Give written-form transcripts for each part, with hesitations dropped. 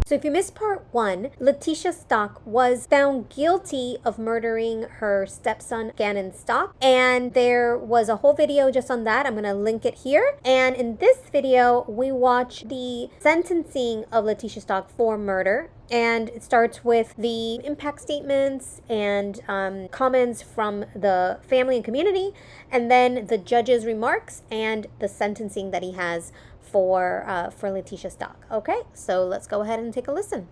So if you missed part one, Letecia Stauch was found guilty of murdering her stepson, Gannon Stauch. And there was a whole video just on that. I'm going to link it here. And in this video, we watch the sentencing of Letecia Stauch for murder. And it starts with the impact statements and comments from the family and community, and then the judge's remarks and the sentencing that he has for Letecia Stauch. Okay, so let's go ahead and take a listen.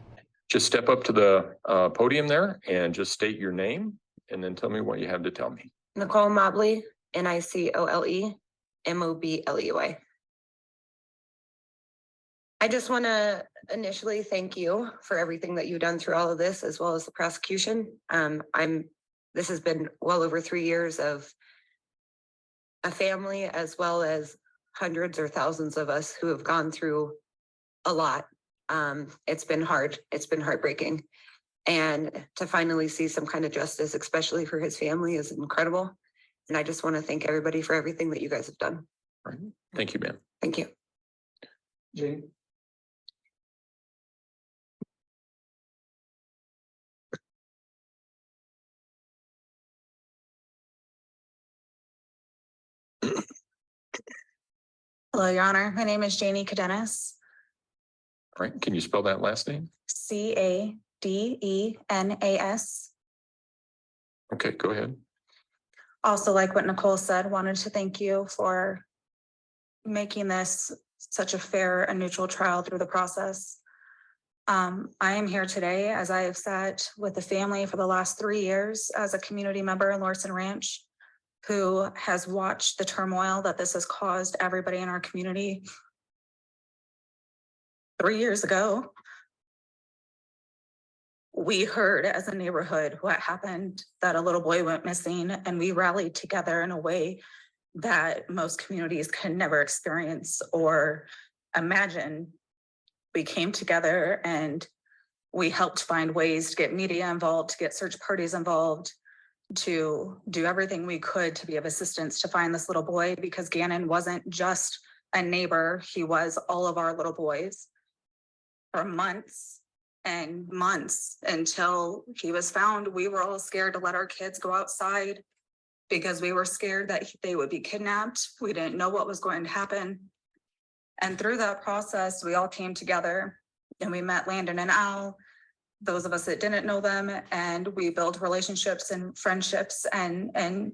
Just step up to the podium there and just state your name and then tell me what you have to tell me. Nicole Mobley, Nicole Mobley. I just want to initially thank you for everything that you've done through all of this, as well as the prosecution. This has been well over 3 years of a family, as well as hundreds or thousands of us who have gone through a lot. It's been hard. It's been heartbreaking. And to finally see some kind of justice, especially for his family, is incredible. And I just want to thank everybody for everything that you guys have done. All right. Thank you, ma'am. Thank you. Jane? Hello, Your Honor. My name is Janie Cadenas. All right. Can you spell that last name? Cadenas. Okay, go ahead. Also, like what Nicole said, wanted to thank you for making this such a fair and neutral trial through the process. I am here today as I have sat with the family for the last 3 years as a community member in Lorson Ranch, who has watched the turmoil that this has caused everybody in our community. 3 years ago, we heard as a neighborhood what happened, that a little boy went missing, and we rallied together in a way that most communities can never experience or imagine. We came together and we helped find ways to get media involved, to get search parties involved, to do everything we could to be of assistance to find this little boy, because Gannon wasn't just a neighbor, he was all of our little boys. For months and months until he was found, we were all scared to let our kids go outside because we were scared that they would be kidnapped. We didn't know what was going to happen. And through that process, we all came together and we met Landon and Al, those of us that didn't know them, and we built relationships and friendships and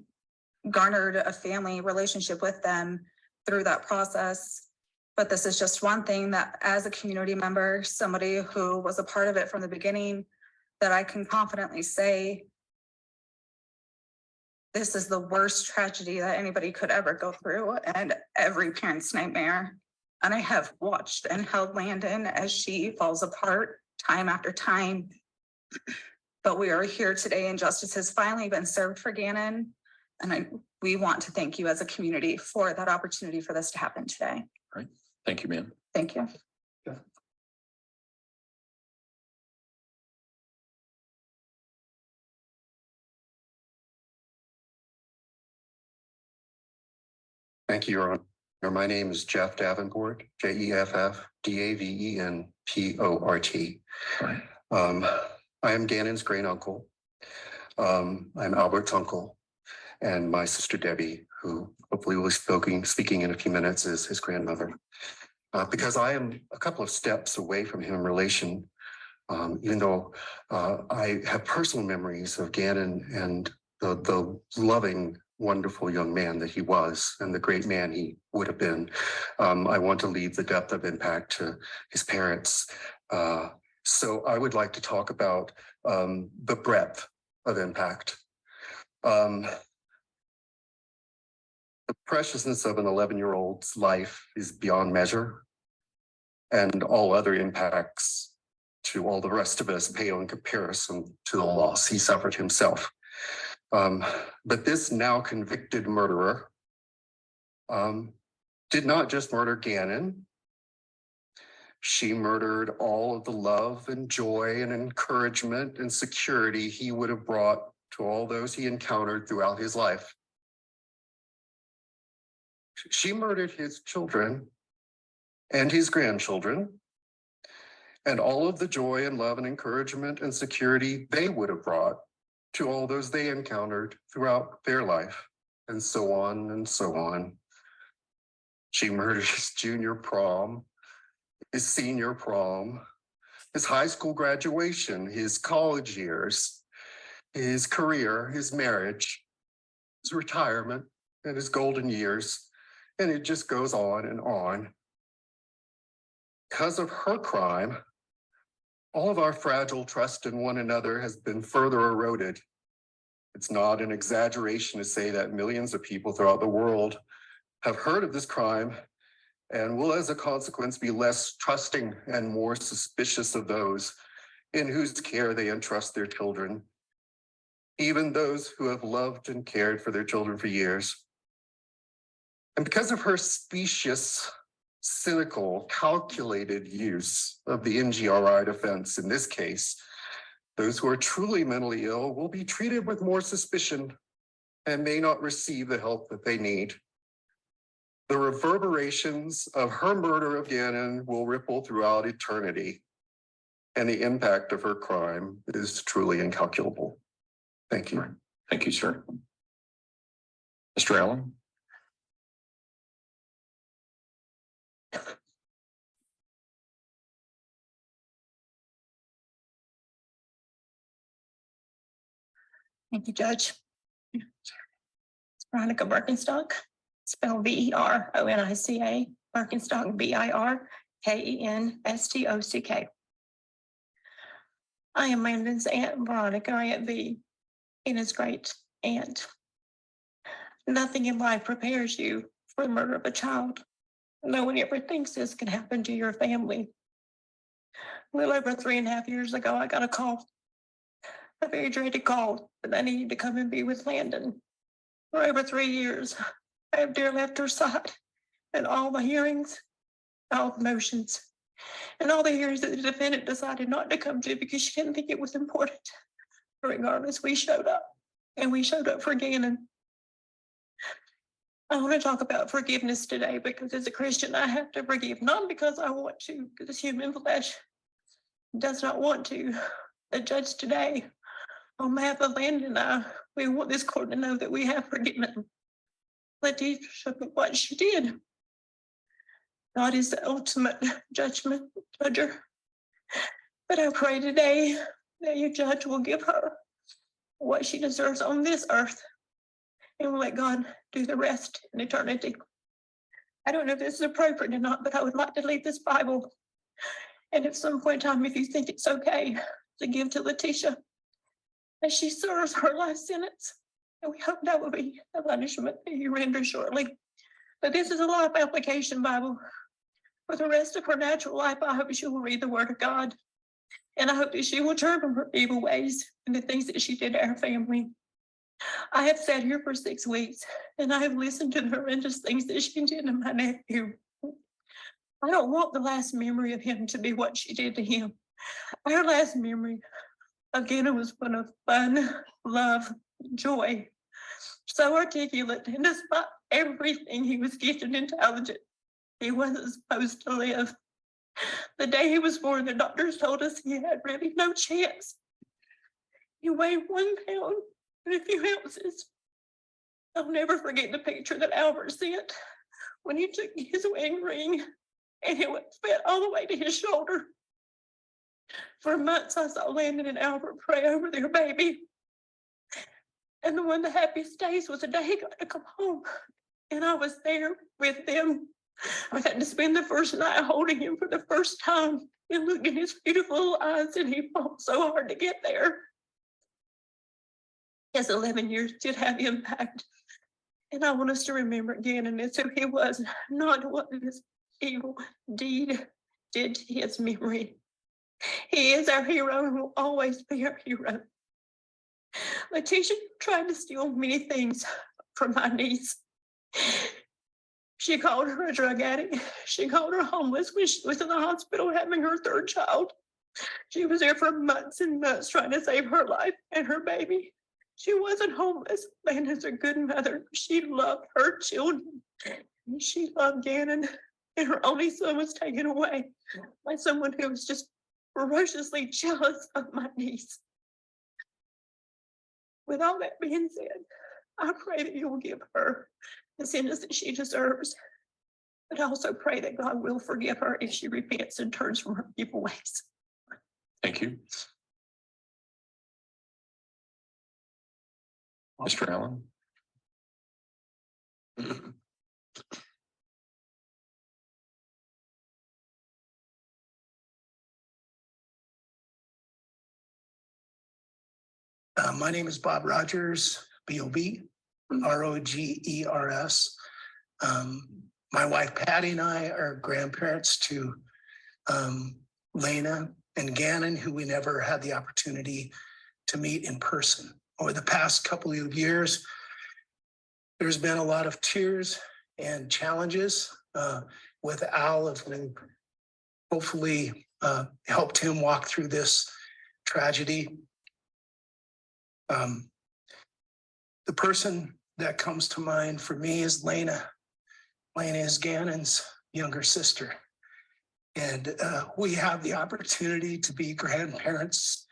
garnered a family relationship with them through that process. But this is just one thing that, as a community member, somebody who was a part of it from the beginning, that I can confidently say, this is the worst tragedy that anybody could ever go through, and every parent's nightmare. And I have watched and held Landon as she falls apart time after time. But we are here today and justice has finally been served for Gannon. And we want to thank you as a community for that opportunity for this to happen today. All right. Thank you, ma'am. Thank you. Yeah. Thank you, Your Honor. My name is Jeff Davenport, Jeffdavenport. Right. I am Gannon's great uncle. I'm Albert's uncle, and my sister Debbie, who hopefully will be speaking in a few minutes, is his grandmother. Because I am a couple of steps away from him in relation, even though I have personal memories of Gannon and the loving, wonderful young man that he was and the great man he would have been. I want to leave the depth of impact to his parents. So I would like to talk about the breadth of impact. The preciousness of an 11-year-old's life is beyond measure, and all other impacts to all the rest of us pale in comparison to the loss he suffered himself. But this now convicted murderer did not just murder Gannon. She murdered all of the love and joy and encouragement and security he would have brought to all those he encountered throughout his life. She murdered his children and his grandchildren, and all of the joy and love and encouragement and security they would have brought to all those they encountered throughout their life, and so on and so on. She murdered his junior prom, his senior prom, his high school graduation, his college years, his career, his marriage, his retirement, and his golden years. And it just goes on and on. Because of her crime, all of our fragile trust in one another has been further eroded. It's not an exaggeration to say that millions of people throughout the world have heard of this crime and will, as a consequence, be less trusting and more suspicious of those in whose care they entrust their children, even those who have loved and cared for their children for years. And because of her specious, cynical, calculated use of the NGRI defense in this case, those who are truly mentally ill will be treated with more suspicion and may not receive the help that they need. The reverberations of her murder of Gannon will ripple throughout eternity, and the impact of her crime is truly incalculable. Thank you. Thank you, sir. Mr. Allen? Thank you, Judge. It's Veronica Birkenstock, spelled Veronica, Birkenstock, Birkenstock. I am Landon's Aunt Veronica, Aunt V, and his great aunt. Nothing in life prepares you for the murder of a child. No one ever thinks this can happen to your family. A little over 3.5 years ago, I got a call, a very dreaded call, that I needed to come and be with Landon. For over 3 years, I have dear left her side in all the hearings, all the motions, and all the hearings that the defendant decided not to come to because she didn't think it was important. Regardless, we showed up, and we showed up for Gannon. I want to talk about forgiveness today because as a Christian, I have to forgive, not because I want to, because human flesh does not want to. The judge today, on behalf of Landon and I, we want this court to know that we have forgiven Letecia for what she did. God is the ultimate judger. But I pray today that your judge will give her what she deserves on this earth and will let God do the rest in eternity. I don't know if this is appropriate or not, but I would like to leave this Bible. And at some point in time, if you think it's okay to give to Letecia as she serves her life sentence, and we hope that will be the punishment that you render shortly. But this is a life application Bible. For the rest of her natural life, I hope she will read the Word of God. And I hope that she will turn from her evil ways and the things that she did to our family. I have sat here for 6 weeks, and I have listened to the horrendous things that she did to my nephew. I don't want the last memory of him to be what she did to him. Our last memory of Gannon was one of fun, love, joy, so articulate, and despite everything, he was gifted and talented. He wasn't supposed to live. The day he was born, the doctors told us he had really no chance. He weighed 1 pound and a few ounces. I'll never forget the picture that Albert sent when he took his wedding ring and it was fit all the way to his shoulder. For months, I saw Landon and Albert pray over their baby. And one of the happiest days was the day he got to come home. And I was there with them. I got to spend the first night holding him for the first time and look in his beautiful little eyes, and he fought so hard to get there. His 11 years did have impact. And I want us to remember again, and it's who he was, not what this evil deed did to his memory. He is our hero and will always be our hero. Letecia tried to steal many things from my niece. She called her a drug addict. She called her homeless when she was in the hospital having her 3rd child. She was there for months and months trying to save her life and her baby. She wasn't homeless. Landon's a good mother. She loved her children. She loved Gannon, and her only son was taken away by someone who was just ferociously jealous of my niece. With all that being said, I pray that you will give her the sentence that she deserves. But I also pray that God will forgive her if she repents and turns from her evil ways. Thank you. Mr. Allen? My name is Bob Rogers, B-O-B, R-O-G-E-R-S. My wife Patty and I are grandparents to Lena and Gannon, who we never had the opportunity to meet in person. Over the past couple of years, there's been a lot of tears and challenges with Al, of who hopefully helped him walk through this tragedy. The person that comes to mind for me is Lena. Lena is Gannon's younger sister. And we have the opportunity to be grandparents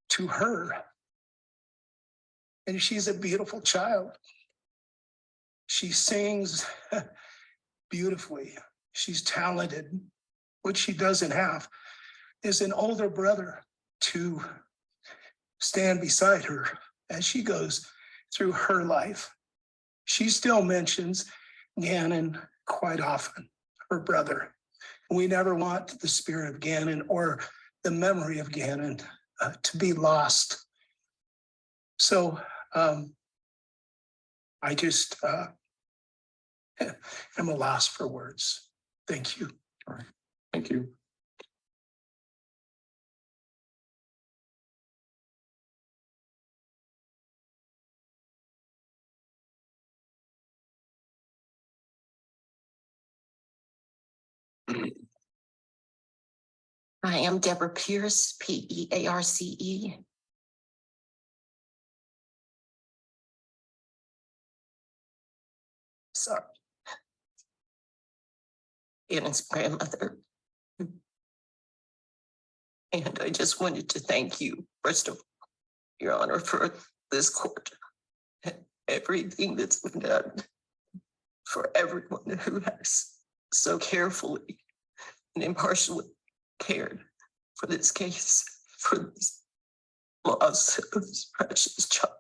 to her. And she's a beautiful child. She sings beautifully. She's talented. What she doesn't have is an older brother to stand beside her as she goes through her life. She still mentions Gannon quite often, her brother. We never want the spirit of Gannon or the memory of Gannon to be lost. So I just am a loss for words. Thank you. All right. Thank you. I am Deborah Pierce, P-E-A-R-C-E. Sorry. Gannon's grandmother. And I just wanted to thank you, first of all, Your Honor, for this court, everything that's been done, for everyone who has so carefully and impartially cared for this case, for this loss of this precious child.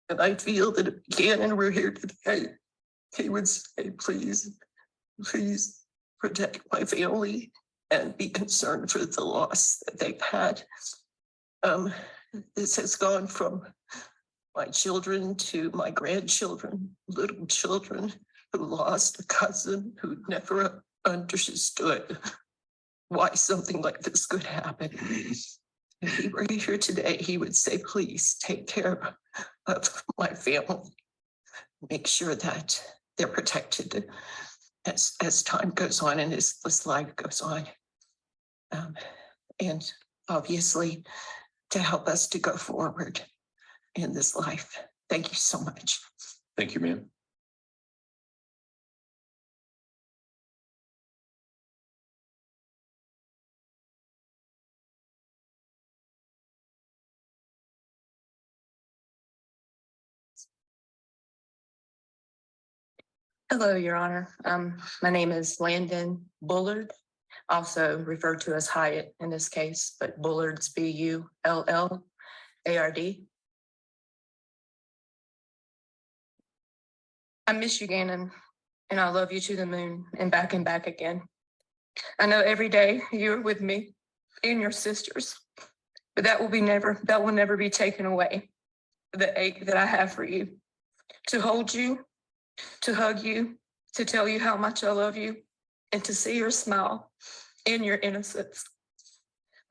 And I feel that if Gannon were here today, he would say, please protect my family and be concerned for the loss that they've had. This has gone from my children to my grandchildren, little children who lost a cousin who never understood why something like this could happen. If he were here today, he would say, please take care of my family. Make sure that they're protected as time goes on and as this life goes on. And obviously to help us to go forward in this life. Thank you so much. Thank you, ma'am. Hello, Your Honor. My name is Landon Bullard, also referred to as Hyatt in this case, but Bullard's B-U-L-L-A-R-D. I miss you, Gannon, and I love you to the moon and back again. I know every day you're with me and your sisters, but that will never be taken away. The ache that I have for you, to hold you, to hug you, to tell you how much I love you, and to see your smile and your innocence.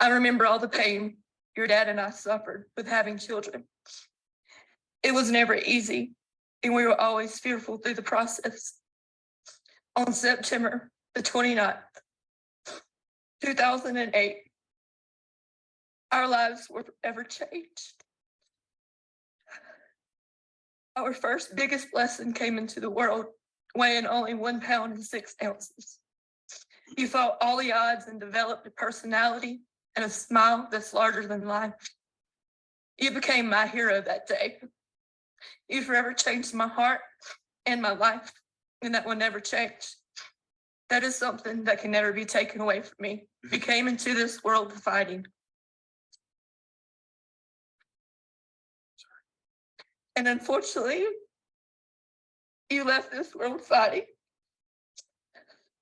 I remember all the pain your dad and I suffered with having children. It was never easy, and we were always fearful through the process. On September the 29th, 2008, our lives were forever changed. Our first biggest blessing came into the world, weighing only 1 pound and 6 ounces. You fought all the odds and developed a personality and a smile that's larger than life. You became my hero that day. You forever changed my heart and my life, and that will never change. That is something that can never be taken away from me. You came into this world fighting. And unfortunately, you left this world fighting.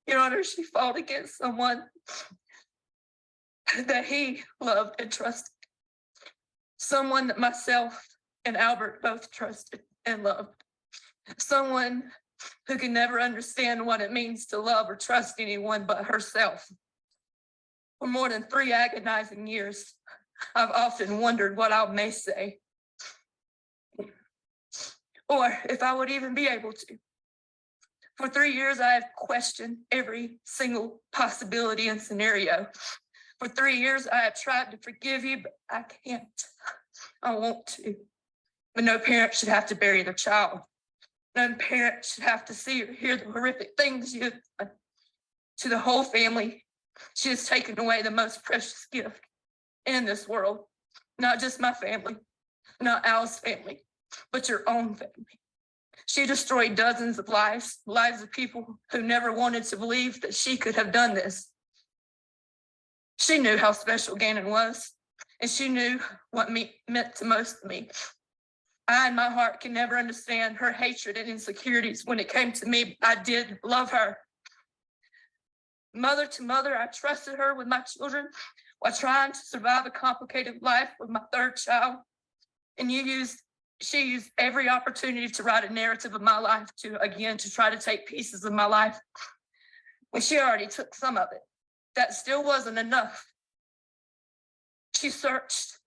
Your Honor, she fought against someone that he loved and trusted. Someone that myself and Albert both trusted and loved. Someone who can never understand what it means to love or trust anyone but herself. For more than 3 agonizing years, I've often wondered what I may say, or if I would even be able to. For 3 years, I have questioned every single possibility and scenario. For 3 years, I have tried to forgive you, but I can't. I want to. But no parent should have to bury their child. No parent should have to see or hear the horrific things you have done to the whole family. She has taken away the most precious gift in this world. Not just my family, not Al's family, but your own family. She destroyed dozens of lives of people who never wanted to believe that she could have done this. She knew how special Gannon was, and she knew what meant to most to me. I, in my heart, can never understand her hatred and insecurities when it came to me. I did love her. Mother to mother, I trusted her with my children while trying to survive a complicated life with my 3rd child. And she used every opportunity to write a narrative of my life to try to take pieces of my life. When she already took some of it, that still wasn't enough. She searched.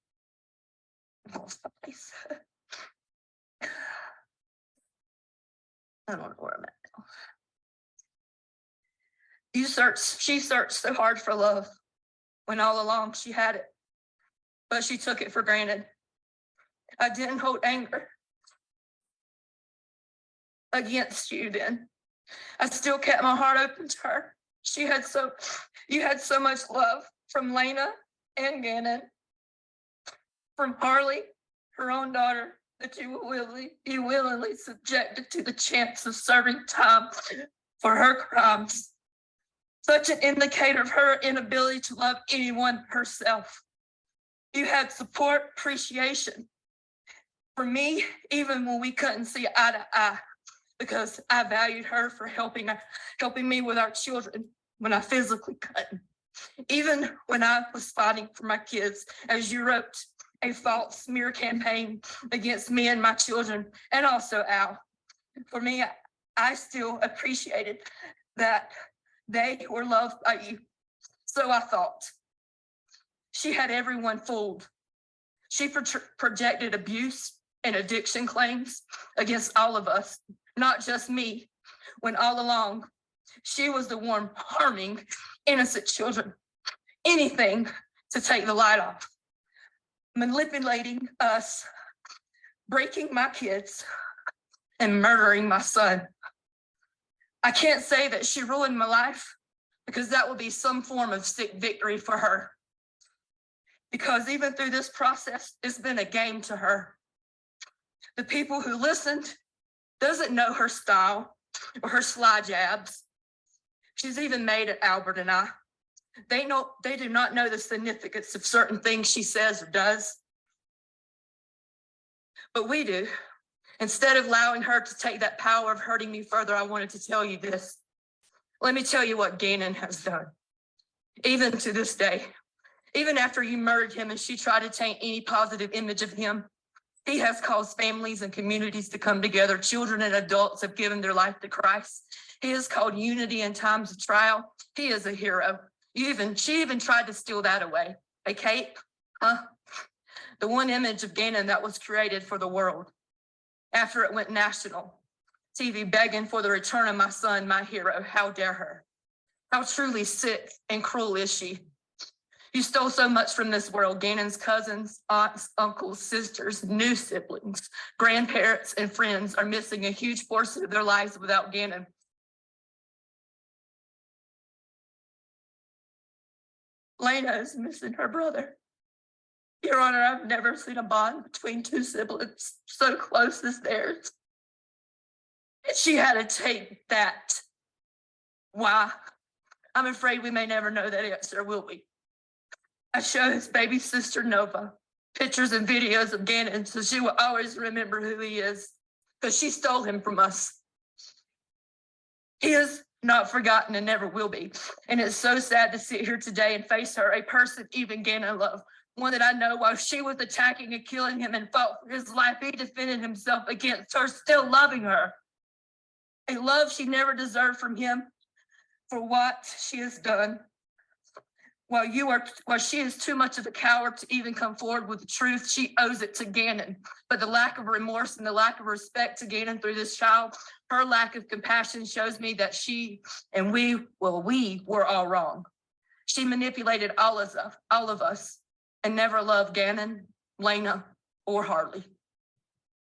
I don't know where I'm at now. She searched so hard for love when all along she had it, but she took it for granted. I didn't hold anger against you then. I still kept my heart open to her. You had so much love from Lena and Gannon, from Harley, her own daughter, that you willingly subjected to the chance of serving time for her crimes. Such an indicator of her inability to love anyone herself. You had support, appreciation for me, even when we couldn't see eye to eye, because I valued her for helping me with our children when I physically couldn't. Even when I was fighting for my kids, as you wrote a false smear campaign against me and my children, and also Al. For me, I still appreciated that they were loved by you. So I thought. She had everyone fooled. She projected abuse and addiction claims against all of us, not just me, when all along she was the one harming innocent children. Anything to take the light off. Manipulating us, breaking my kids, and murdering my son. I can't say that she ruined my life, because that would be some form of sick victory for her. Because even through this process, it's been a game to her. The people who listened doesn't know her style or her sly jabs. She's even made at Albert and I. They do not know the significance of certain things she says or does. But we do. Instead of allowing her to take that power of hurting me further, I wanted to tell you this. Let me tell you what Gannon has done. Even to this day, even after you murdered him and she tried to taint any positive image of him, he has caused families and communities to come together. Children and adults have given their life to Christ. He has called unity in times of trial. He is a hero. She even tried to steal that away. A cape, huh? The one image of Gannon that was created for the world. After it went national, TV begging for the return of my son, my hero. How dare her? How truly sick and cruel is she? You stole so much from this world. Gannon's cousins, aunts, uncles, sisters, new siblings, grandparents, and friends are missing a huge portion of their lives without Gannon. Lena is missing her brother. Your Honor, I've never seen a bond between two siblings so close as theirs. And she had to take that. Why? I'm afraid we may never know that answer, will we? I show his baby sister Nova pictures and videos of Gannon so she will always remember who he is, because she stole him from us. He is not forgotten and never will be. And it's so sad to sit here today and face her, a person even Gannon loved, one that I know while she was attacking and killing him and fought for his life, he defended himself against her, still loving her. A love she never deserved from him for what she has done. While she is too much of a coward to even come forward with the truth, she owes it to Gannon. But the lack of remorse and the lack of respect to Gannon through this child, her lack of compassion shows me that she and we were all wrong. She manipulated all of us and never loved Gannon, Lena, or Harley.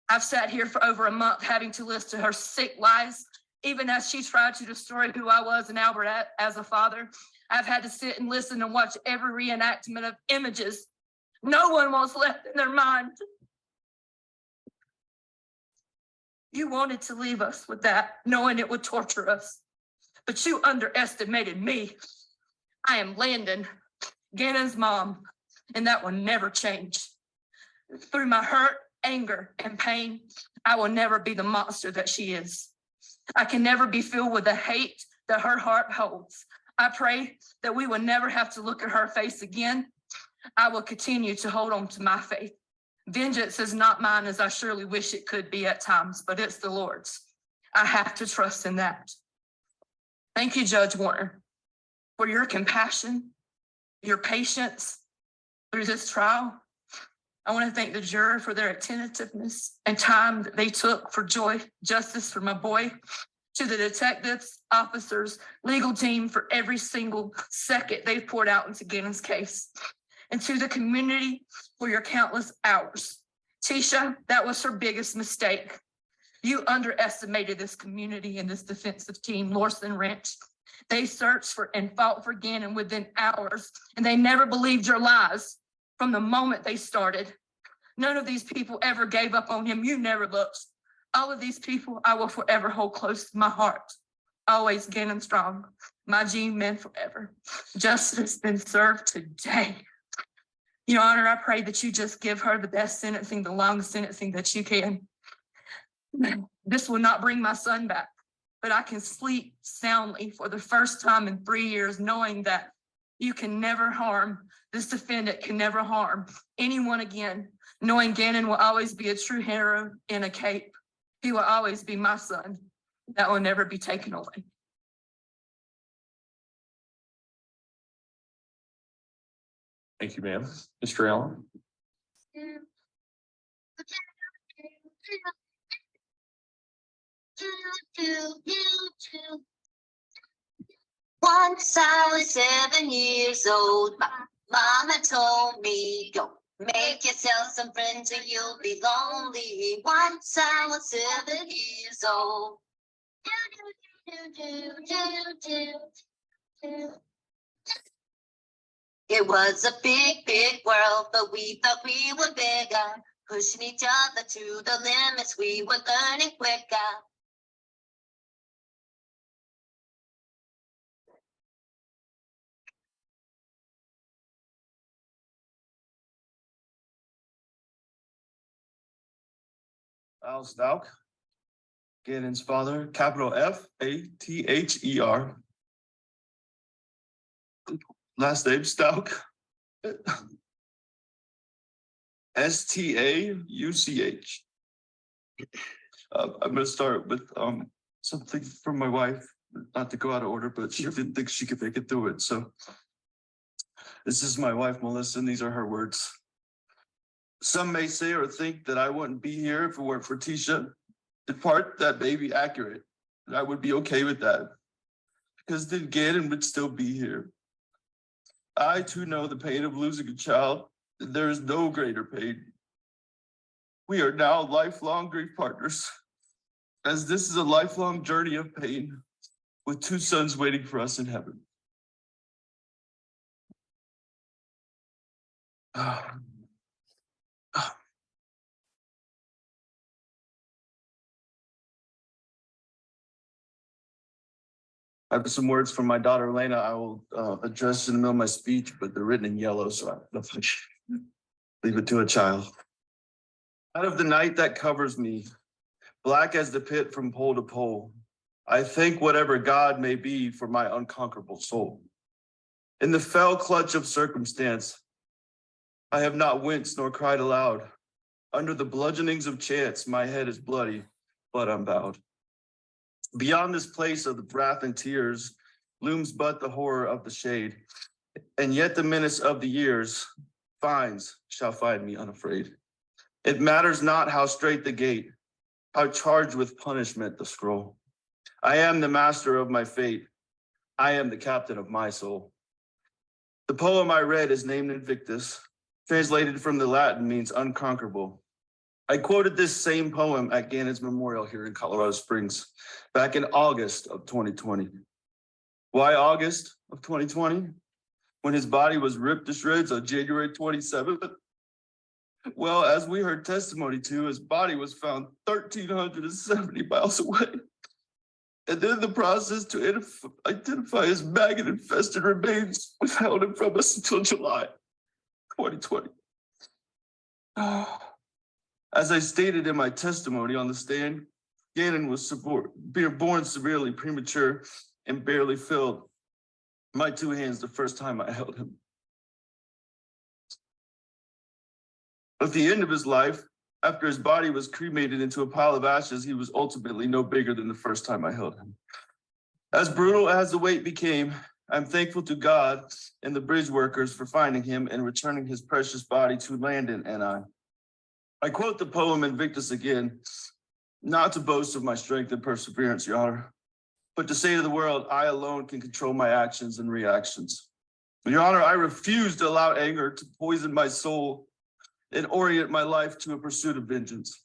I've sat here for over a month having to listen to her sick lies, even as she tried to destroy who I was and Albert as a father. I've had to sit and listen and watch every reenactment of images no one wants left in their mind. You wanted to leave us with that, knowing it would torture us, but you underestimated me. I am Landon, Gannon's mom, and that will never change. Through my hurt, anger, and pain, I will never be the monster that she is. I can never be filled with the hate that her heart holds. I pray that we will never have to look at her face again. I will continue to hold on to my faith. Vengeance is not mine, as I surely wish it could be at times, but it's the Lord's. I have to trust in that. Thank you, Judge Warner, for your compassion, your patience through this trial. I want to thank the juror for their attentiveness and time that they took for justice for my boy. To the detectives, officers, legal team for every single second they've poured out into Gannon's case. And to the community for your countless hours. Tisha, that was her biggest mistake. You underestimated this community and this defensive team, Lorson Ranch. They searched for and fought for Gannon within hours, and they never believed your lies from the moment they started. None of these people ever gave up on him. You never looked. All of these people I will forever hold close to my heart. Always Gannon strong. My G-men forever. Justice has been served today. Your Honor, I pray that you just give her the best sentencing, the longest sentencing that you can. This will not bring my son back, but I can sleep soundly for the first time in 3 years, knowing that you can never harm, this defendant can never harm anyone again, knowing Gannon will always be a true hero in a cape. He will always be my son. That will never be taken away. Thank you, ma'am. Mr. Allen? Once I was 7 years old, my mama told me, go make yourself some friends or you'll be lonely. Once I was 7 years old. It was a big, big world, but we thought we were bigger. Pushing each other to the limits, we were learning quicker. Stauch, Gannon's father, capital Father. Last name Stauch. Stauch. I'm gonna start with something from my wife, not to go out of order, but she didn't think she could make it through it. So this is my wife, Melissa, and these are her words. Some may say or think that I wouldn't be here if it weren't for Tisha. In part, that may be accurate, and I would be okay with that, because then Gannon would still be here. I too know the pain of losing a child, and there is no greater pain. We are now lifelong grief partners, as this is a lifelong journey of pain with 2 sons waiting for us in heaven. I have some words from my daughter Elena. I will address in the middle of my speech, but they're written in yellow, so I don't know if I should leave it to a child. Out of the night that covers me, black as the pit from pole to pole, I thank whatever God may be for my unconquerable soul. In the fell clutch of circumstance, I have not winced nor cried aloud. Under the bludgeonings of chance, my head is bloody, but I'm bowed. Beyond this place of the wrath and tears looms but the horror of the shade, and yet the menace of the years shall find me unafraid. It matters not how straight the gate, how charged with punishment the scroll. I am the master of my fate. I am the captain of my soul. The poem I read is named Invictus, translated from the Latin means unconquerable. I quoted this same poem at Gannon's memorial here in Colorado Springs back in August of 2020. Why August of 2020? When his body was ripped to shreds on January 27th? Well, as we heard testimony to, his body was found 1,370 miles away. And then the process to identify his maggot-infested remains withheld him from us until July 2020. As I stated in my testimony on the stand, Gannon was born severely premature and barely filled my two hands the first time I held him. At the end of his life, after his body was cremated into a pile of ashes, he was ultimately no bigger than the first time I held him. As brutal as the wait became, I'm thankful to God and the bridge workers for finding him and returning his precious body to Landon and I quote the poem Invictus again, not to boast of my strength and perseverance, Your Honor, but to say to the world, I alone can control my actions and reactions. Your Honor, I refuse to allow anger to poison my soul and orient my life to a pursuit of vengeance.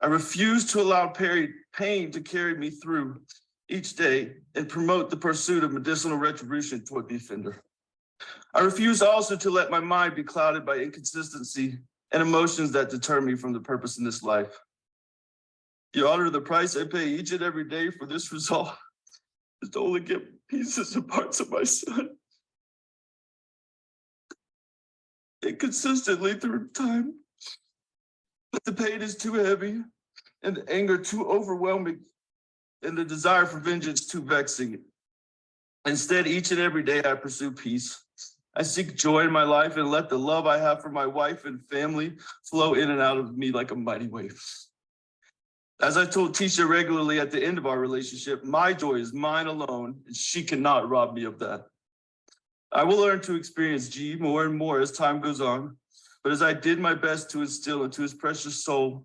I refuse to allow pain to carry me through each day and promote the pursuit of medicinal retribution toward the offender. I refuse also to let my mind be clouded by inconsistency and emotions that deter me from the purpose in this life. Your Honor, the price I pay each and every day for this resolve is to only get pieces and parts of my son. Inconsistently through time. But the pain is too heavy and the anger too overwhelming and the desire for vengeance too vexing. Instead, each and every day I pursue peace. I seek joy in my life and let the love I have for my wife and family flow in and out of me like a mighty wave. As I told Tisha regularly at the end of our relationship, my joy is mine alone and she cannot rob me of that. I will learn to experience G more and more as time goes on, but as I did my best to instill into his precious soul,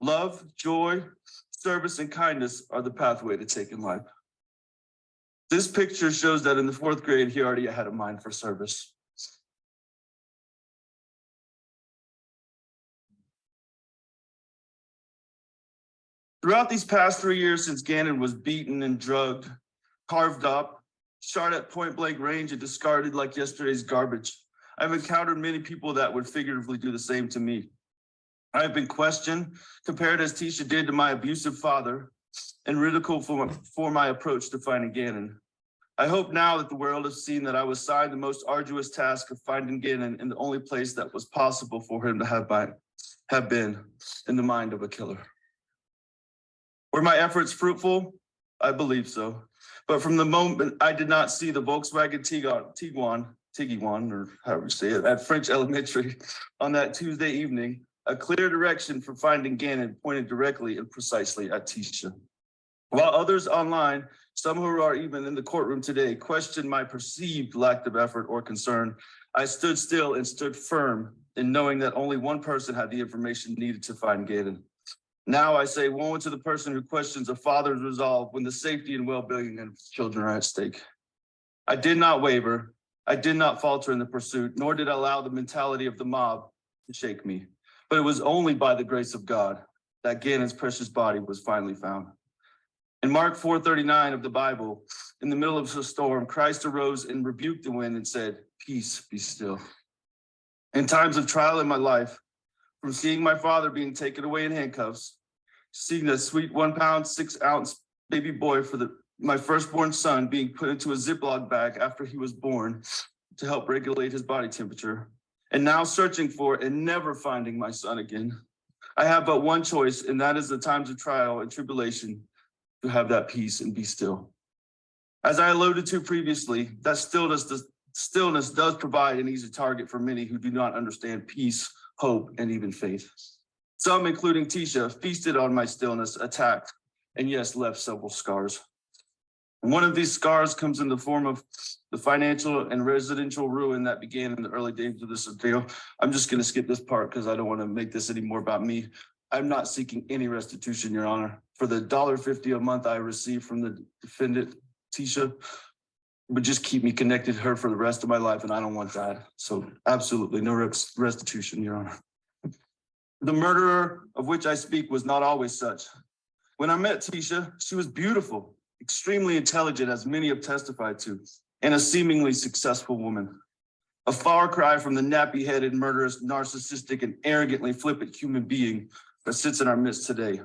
love, joy, service, and kindness are the pathway to take in life. This picture shows that in the 4th grade, he already had a mind for service. Throughout these past 3 years since Gannon was beaten and drugged, carved up, shot at point blank range and discarded like yesterday's garbage, I've encountered many people that would figuratively do the same to me. I've been questioned, compared as Tisha did to my abusive father, and ridiculed for my approach to finding Gannon. I hope now that the world has seen that I was assigned the most arduous task of finding Gannon in the only place that was possible for him to have been in the mind of a killer. Were my efforts fruitful? I believe so. But from the moment I did not see the Volkswagen Tiguan, or however you say it, at French Elementary on that Tuesday evening, a clear direction for finding Gannon pointed directly and precisely at Tisha. While others online, some who are even in the courtroom today, questioned my perceived lack of effort or concern, I stood still and stood firm in knowing that only one person had the information needed to find Gannon. Now I say woe to the person who questions a father's resolve when the safety and well-being of his children are at stake. I did not waver. I did not falter in the pursuit, nor did I allow the mentality of the mob to shake me. But it was only by the grace of God that Gannon's precious body was finally found. In Mark 4:39 of the Bible, in the middle of a storm, Christ arose and rebuked the wind and said, "Peace, be still." In times of trial in my life, from seeing my father being taken away in handcuffs, seeing that sweet 1 pound, 6 ounce baby boy for my firstborn son being put into a Ziploc bag after he was born to help regulate his body temperature, and now searching for and never finding my son again. I have but one choice, and that is the times of trial and tribulation to have that peace and be still. As I alluded to previously, that stillness does provide an easy target for many who do not understand peace, hope, and even faith. Some, including Tisha, feasted on my stillness, attacked, and yes, left several scars. And one of these scars comes in the form of the financial and residential ruin that began in the early days of this ordeal. I'm just going to skip this part because I don't want to make this any more about me. I'm not seeking any restitution, Your Honor. For the $1.50 a month I received from the defendant, Tisha, would just keep me connected to her for the rest of my life, and I don't want that. So absolutely no restitution, Your Honor. The murderer of which I speak was not always such. When I met Tisha, she was beautiful, extremely intelligent, as many have testified to, and a seemingly successful woman. A far cry from the nappy-headed, murderous, narcissistic, and arrogantly flippant human being that sits in our midst today.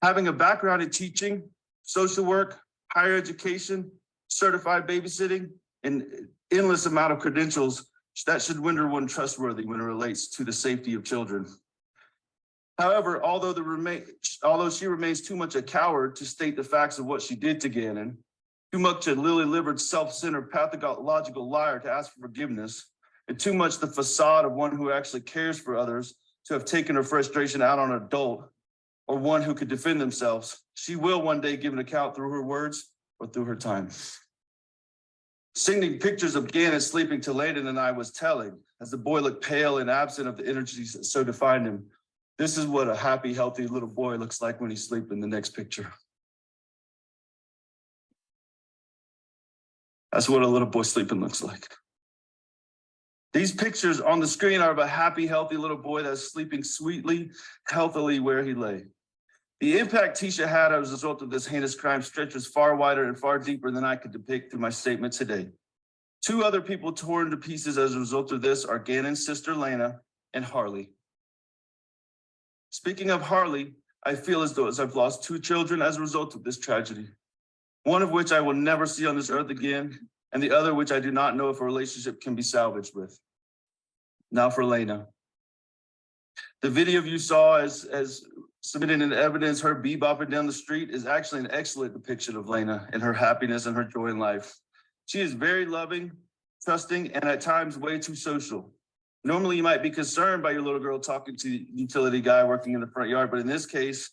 Having a background in teaching, social work, higher education, certified babysitting, and endless amount of credentials, that should render one trustworthy when it relates to the safety of children. However, although she remains too much a coward to state the facts of what she did to Gannon, too much a lily-livered, self-centered, pathological liar to ask for forgiveness, and too much the facade of one who actually cares for others to have taken her frustration out on an adult or one who could defend themselves, she will one day give an account through her words or through her time. Sending pictures of Gannon sleeping to Landon and I was telling, as the boy looked pale and absent of the energies that so defined him. This is what a happy, healthy little boy looks like when he's sleeping in the next picture. That's what a little boy sleeping looks like. These pictures on the screen are of a happy, healthy little boy that's sleeping sweetly, healthily where he lay. The impact Tisha had as a result of this heinous crime stretches far wider and far deeper than I could depict through my statement today. 2 other people torn to pieces as a result of this are Gannon's sister, Lana, and Harley. Speaking of Harley, I feel as though I've lost 2 children as a result of this tragedy. One of which I will never see on this earth again, and the other which I do not know if a relationship can be salvaged with. Now for Lana. The video you saw as submitted in evidence, her bebopping down the street, is actually an excellent depiction of Lana and her happiness and her joy in life. She is very loving, trusting, and at times way too social. Normally, you might be concerned by your little girl talking to the utility guy working in the front yard, but in this case,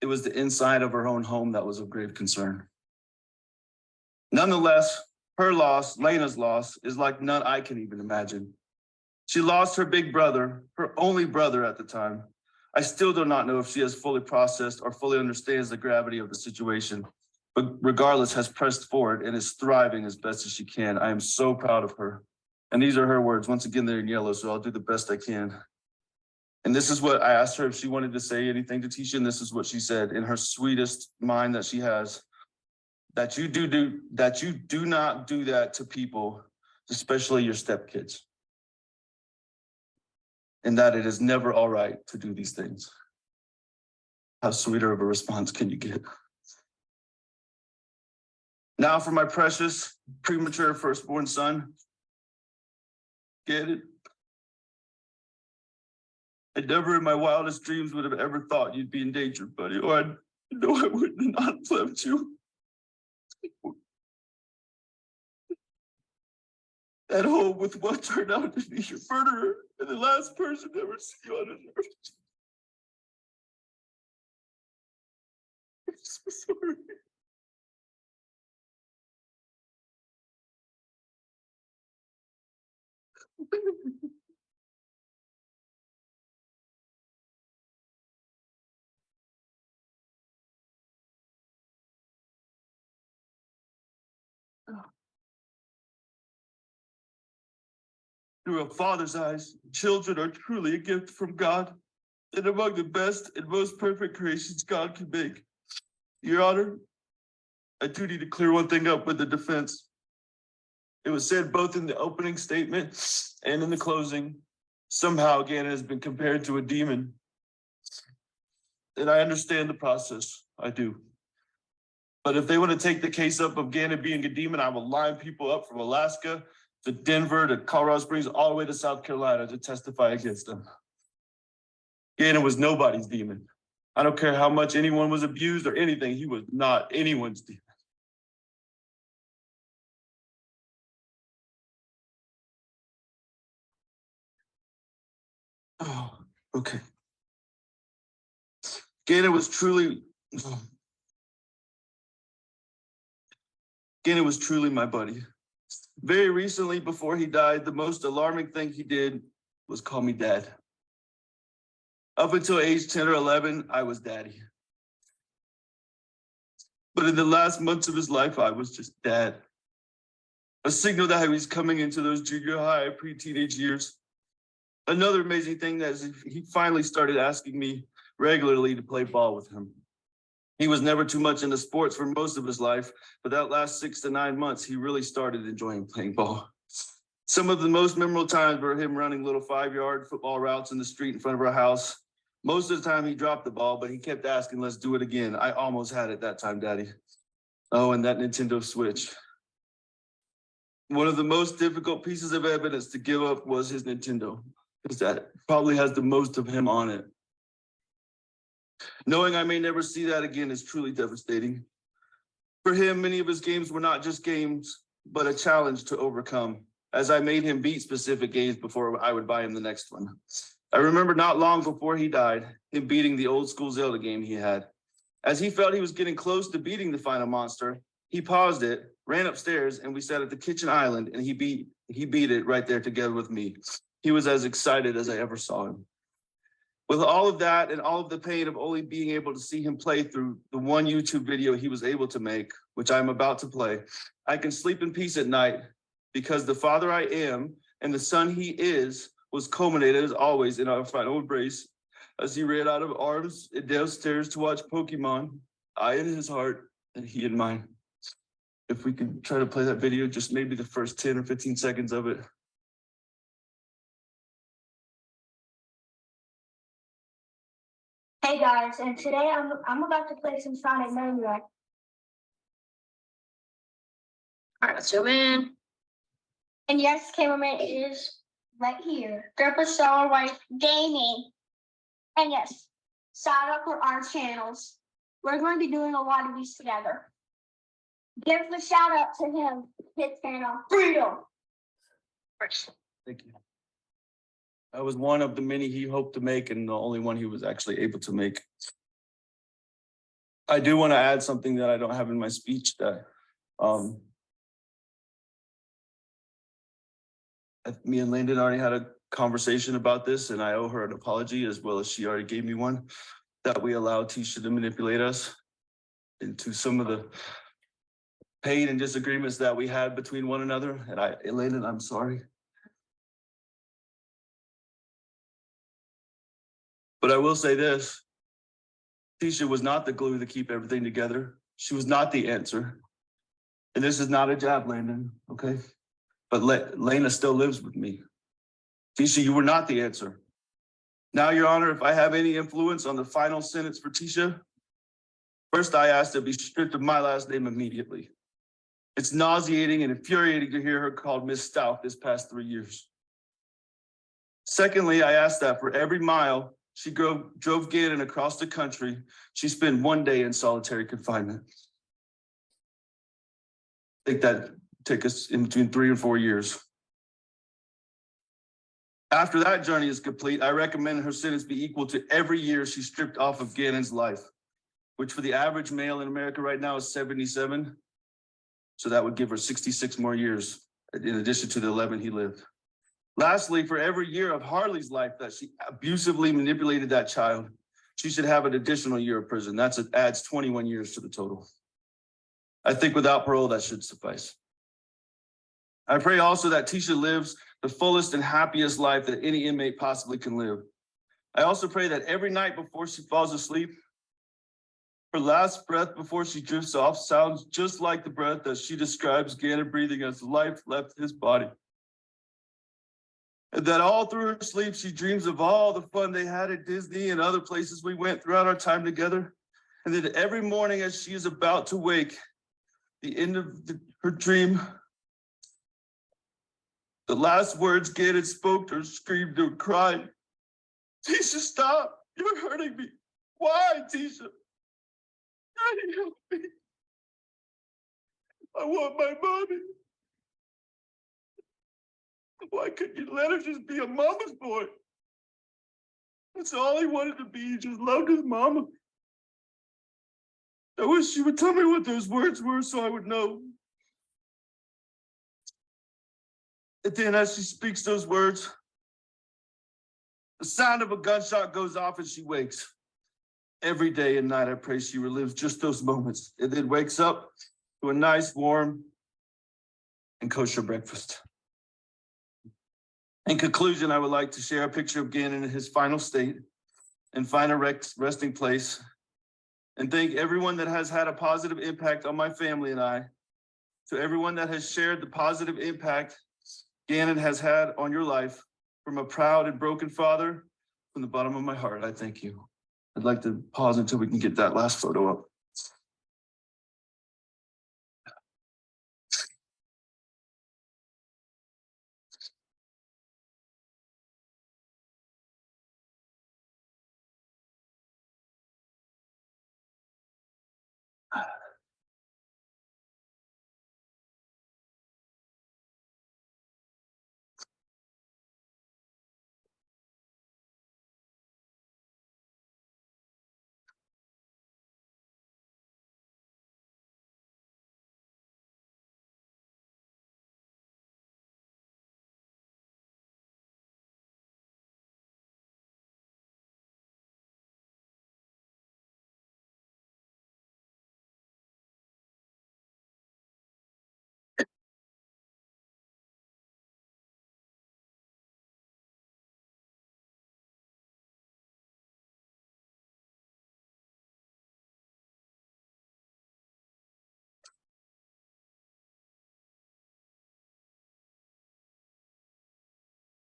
it was the inside of her own home that was of grave concern. Nonetheless, her loss, Lana's loss, is like none I can even imagine. She lost her big brother, her only brother at the time. I still do not know if she has fully processed or fully understands the gravity of the situation, but regardless has pressed forward and is thriving as best as she can. I am so proud of her. And these are her words. Once again, they're in yellow, so I'll do the best I can. And this is what I asked her if she wanted to say anything to Tisha, and this is what she said in her sweetest mind that she has. That you do not do that to people, especially your stepkids. And that it is never all right to do these things. How sweeter of a response can you get? Now for my precious, premature firstborn son. Get it? I never in my wildest dreams would have ever thought you'd be in danger, buddy, or I know I wouldn't have not left you. At home with what turned out to be your murderer and the last person to ever see you on earth. I'm so sorry. Through a father's eyes, children are truly a gift from God and among the best and most perfect creations God can make. Your Honor, I do need to clear one thing up with the defense. It was said both in the opening statement and in the closing Somehow Gannon has been compared to a demon. And I understand the process, I do. But if they want to take the case up of Gannon being a demon, I will line people up from Alaska to Denver to Colorado Springs, all the way to South Carolina to testify against them. Gannon was nobody's demon. I don't care how much anyone was abused or anything, he was not anyone's demon. Oh, okay. Gannon was truly my buddy. Very recently, before he died, the most alarming thing he did was call me dad. Up until age 10 or 11, I was daddy. But in the last months of his life, I was just dad. A signal that he was coming into those junior high, pre-teenage years. Another amazing thing that is he finally started asking me regularly to play ball with him. He was never too much into sports for most of his life, but that last 6 to 9 months, he really started enjoying playing ball. Some of the most memorable times were him running little 5-yard football routes in the street in front of our house. Most of the time he dropped the ball, but he kept asking, let's do it again. I almost had it that time, Daddy. Oh, and that Nintendo Switch. One of the most difficult pieces of evidence to give up was his Nintendo, because that probably has the most of him on it. Knowing I may never see that again is truly devastating. For him, many of his games were not just games, but a challenge to overcome, as I made him beat specific games before I would buy him the next one. I remember not long before he died, him beating the old school Zelda game he had. As he felt he was getting close to beating the final monster, he paused it, ran upstairs, and we sat at the kitchen island, and he beat it right there together with me. He was as excited as I ever saw him. With all of that and all of the pain of only being able to see him play through the one YouTube video he was able to make, which I'm about to play, I can sleep in peace at night because the father I am and the son he is was culminated as always in our final embrace as he ran out of arms and downstairs to watch Pokemon, I in his heart and he in mine. If we can try to play that video, just maybe the first 10 or 15 seconds of it. Hey guys, and today I'm about to play some Sonic Mania. All right, let's zoom in. And yes, cameraman is right here. Grandpa Star White Gaming. And yes, sign up for our channels. We're going to be doing a lot of these together. Give a shout out to him, his channel, Freedom. Thank you. I was one of the many he hoped to make and the only one he was actually able to make. I do want to add something that I don't have in my speech that me and Landon already had a conversation about this, and I owe her an apology as well as she already gave me one, that we allowed Tisha to manipulate us into some of the pain and disagreements that we had between one another. And Landon, I'm sorry. But I will say this, Tisha was not the glue to keep everything together. She was not the answer. And this is not a jab, Landon, okay? But Lena still lives with me. Tisha, you were not the answer. Now, Your Honor, if I have any influence on the final sentence for Tisha, first I asked to be stripped of my last name immediately. It's nauseating and infuriating to hear her called Miss Stauch this past 3 years. Secondly, I asked that for every mile she drove Gannon across the country, she spent 1 day in solitary confinement. I think that took us in between 3 and 4 years. After that journey is complete, I recommend her sentence be equal to every year she stripped off of Gannon's life, which for the average male in America right now is 77. So that would give her 66 more years in addition to the 11 he lived. Lastly, for every year of Harley's life that she abusively manipulated that child, she should have an additional year of prison. That adds 21 years to the total. I think without parole, that should suffice. I pray also that Tisha lives the fullest and happiest life that any inmate possibly can live. I also pray that every night before she falls asleep, her last breath before she drifts off sounds just like the breath that she describes Gannon breathing as life left his body. And that all through her sleep, she dreams of all the fun they had at Disney and other places we went throughout our time together. And that every morning as she is about to wake, the end of her dream, the last words Gannon spoke to her, screamed or cried, "Tisha, stop, you're hurting me. Why, Tisha? Daddy, help me. I want my mommy. Why couldn't you let her just be a mama's boy? That's all he wanted to be. He just loved his mama. I wish she would tell me what those words were so I would know." And then as she speaks those words, the sound of a gunshot goes off and she wakes. Every day and night, I pray she relives just those moments and then wakes up to a nice, warm, and kosher breakfast. In conclusion, I would like to share a picture of Gannon in his final state and find a resting place, and thank everyone that has had a positive impact on my family and I. To everyone that has shared the positive impact Gannon has had on your life, from a proud and broken father, from the bottom of my heart, I thank you. I'd like to pause until we can get that last photo up.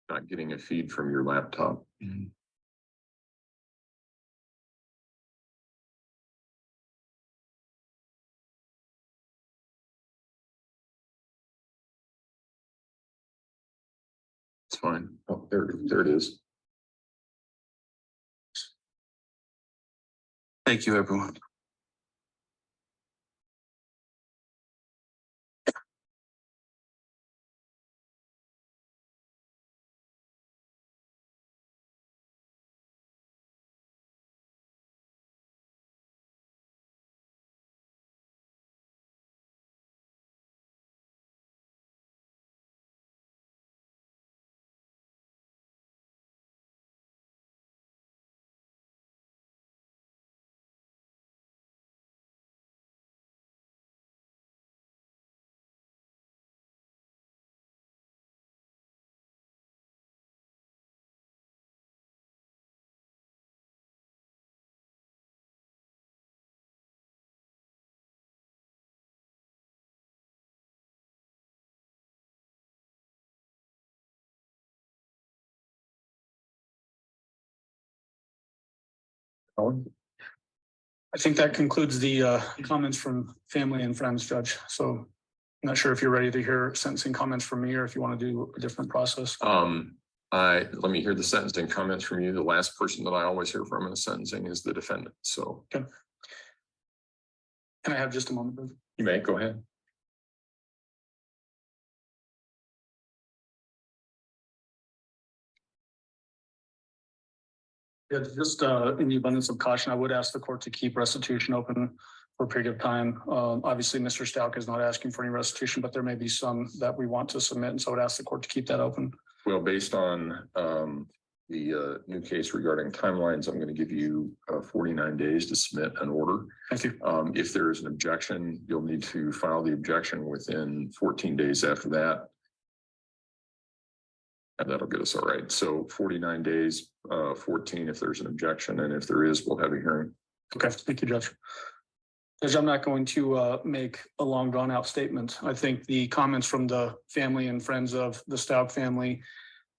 Not getting a feed from your laptop. It's fine. Oh, there it is. Thank you, everyone. I think that concludes the comments from family and friends, Judge. So I'm not sure if you're ready to hear sentencing comments from me or if you want to do a different process. Let me hear the sentencing comments from you. The last person that I always hear from in the sentencing is the defendant. So okay. Can I have just a moment, please? You may go ahead. Yeah, just in the abundance of caution, I would ask the court to keep restitution open for a period of time. Obviously, Mr. Stauch is not asking for any restitution, but there may be some that we want to submit, and so I would ask the court to keep that open. Well, based on the new case regarding timelines, I'm going to give you 49 days to submit an order. Thank you. If there is an objection, you'll need to file the objection within 14 days after that. And that'll get us all right. So 49 days, 14 if there's an objection, and if there is, we'll have a hearing. Okay, thank you, Judge. Judge, I'm not going to make a long drawn out statement. I think the comments from the family and friends of the Stauch family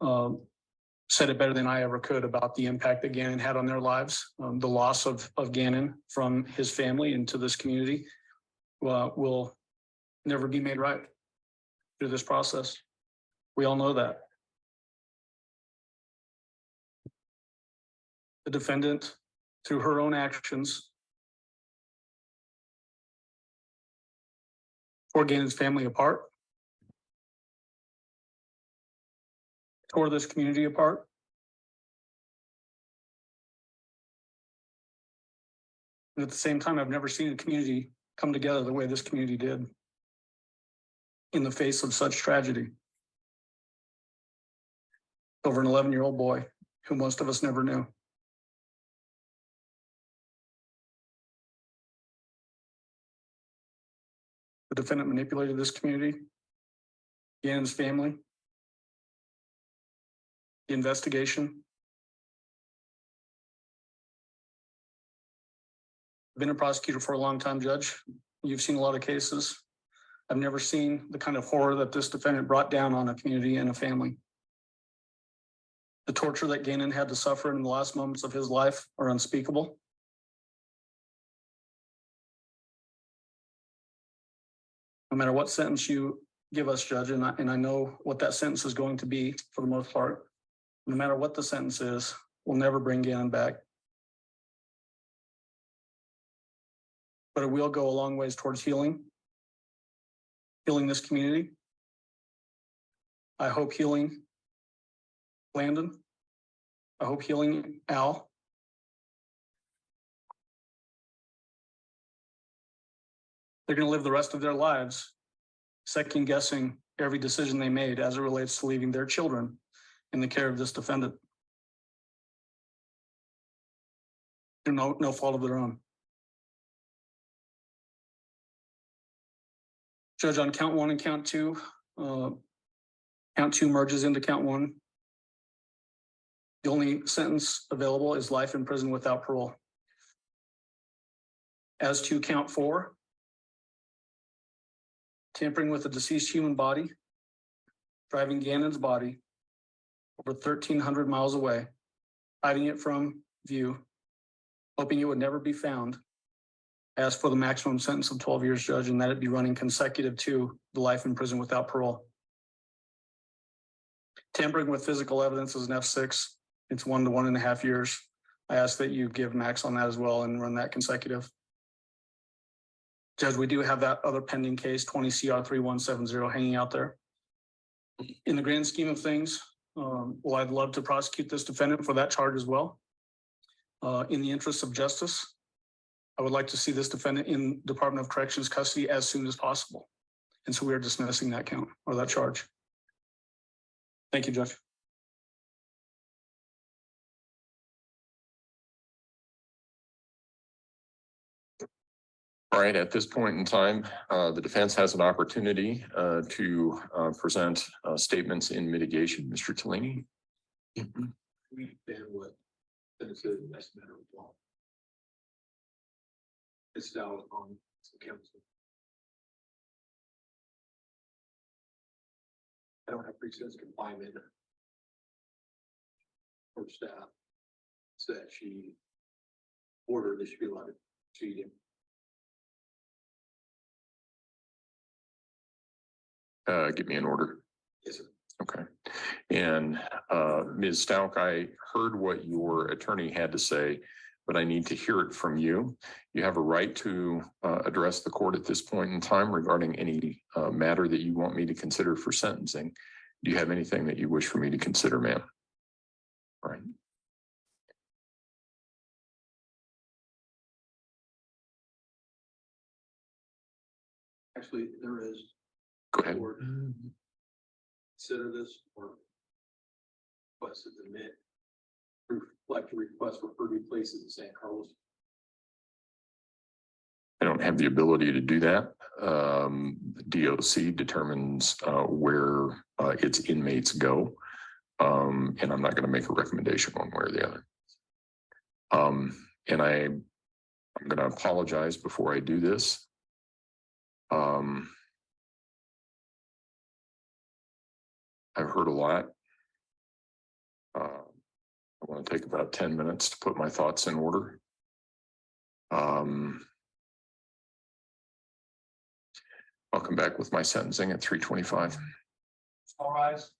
said it better than I ever could about the impact that Gannon had on their lives. The loss of Gannon from his family into this community will never be made right through this process. We all know that. The defendant, through her own actions, tore Gannon's family apart, tore this community apart. And at the same time, I've never seen a community come together the way this community did in the face of such tragedy over an 11-year-old boy who most of us never knew. The defendant manipulated this community, Gannon's family, the investigation. I've been a prosecutor for a long time, Judge. You've seen a lot of cases. I've never seen the kind of horror that this defendant brought down on a community and a family. The torture that Gannon had to suffer in the last moments of his life are unspeakable. No matter what sentence you give us, Judge, and I know what that sentence is going to be for the most part, no matter what the sentence is, we'll never bring Gannon back. But it will go a long ways towards healing this community. I hope healing Landon. I hope healing Al. They're going to live the rest of their lives second guessing every decision they made as it relates to leaving their children in the care of this defendant. Through no fault of their own. Judge, on count one and count two merges into count one. The only sentence available is life in prison without parole. As to count four, tampering with a deceased human body, driving Gannon's body over 1,300 miles away, hiding it from view, hoping it would never be found. As for the maximum sentence of 12 years, Judge, and that it be running consecutive to the life in prison without parole. Tampering with physical evidence is an F6. It's 1 to 1.5 years. I ask that you give max on that as well and run that consecutive. Judge, we do have that other pending case, 20 CR 3170, hanging out there. In the grand scheme of things, well, I'd love to prosecute this defendant for that charge as well. In the interest of justice, I would like to see this defendant in Department of Corrections custody as soon as possible. And so we are dismissing that count or that charge. Thank you, Judge. All right, at this point in time, the defense has an opportunity to present statements in mitigation. Mr. Tellini. We stand what that's a matter of law. It's now on council. I don't have pre-sentence confinement for staff. So that she ordered this should be allowed to cheating. Give me an order. Yes, sir. Okay. And Ms. Stauch, I heard what your attorney had to say, but I need to hear it from you. You have a right to address the court at this point in time regarding any matter that you want me to consider for sentencing. Do you have anything that you wish for me to consider, ma'am? All right. Actually, there is. Go ahead. Consider this or request to admit. Reflect a request for 30 places in San Carlos. I don't have the ability to do that. The DOC determines where its inmates go. And I'm not going to make a recommendation one way or the other. And I'm going to apologize before I do this. I've heard a lot. I want to take about 10 minutes to put my thoughts in order. I'll come back with my sentencing at 3:25. All rise.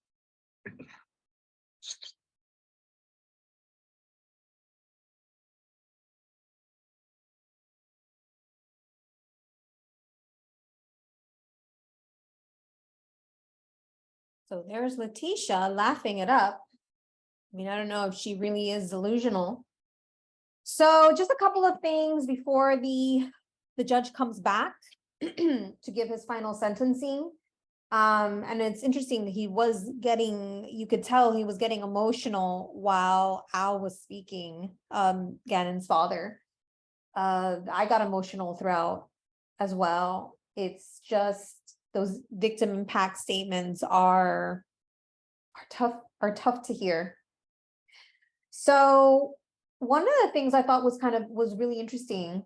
So there's Letecia laughing it up. I mean, I don't know if she really is delusional. So just a couple of things before the judge comes back to give his final sentencing. And it's interesting that he was getting, you could tell he was getting emotional while Al was speaking, Gannon's father. I got emotional throughout as well. It's just those victim impact statements are tough to hear. So one of the things I thought was really interesting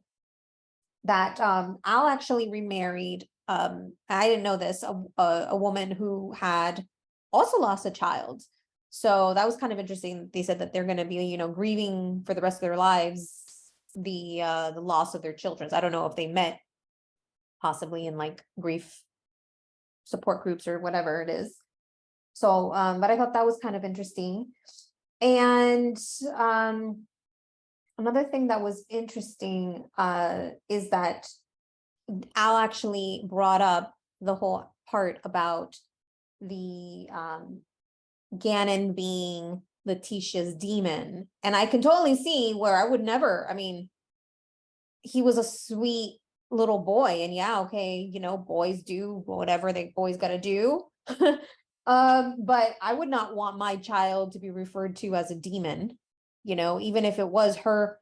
that Al actually remarried. I didn't know this, a woman who had also lost a child. So that was kind of interesting. They said that they're going to be, grieving for the rest of their lives the loss of their children. I don't know if they met possibly in like grief support groups or whatever it is. So, but I thought that was kind of interesting. And another thing that was interesting is that Al actually brought up the whole part about the Gannon being Letecia's demon. And I can totally see where I would never, he was a sweet little boy, and yeah, okay, boys do whatever boys gotta do. But I would not want my child to be referred to as a demon, even if it was her,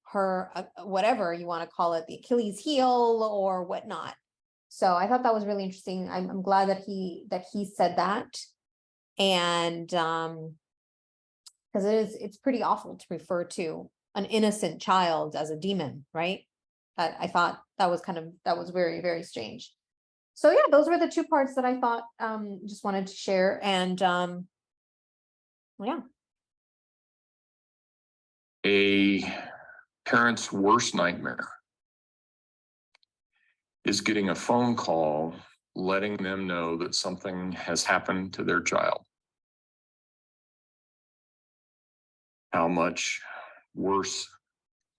her whatever you want to call it, the Achilles heel or whatnot. So I thought that was really interesting. I'm glad that he said that. And because it's pretty awful to refer to an innocent child as a demon, right? I thought that was very, very strange. So yeah, those were the two parts that I thought just wanted to share. And yeah. A parent's worst nightmare is getting a phone call letting them know that something has happened to their child. How much worse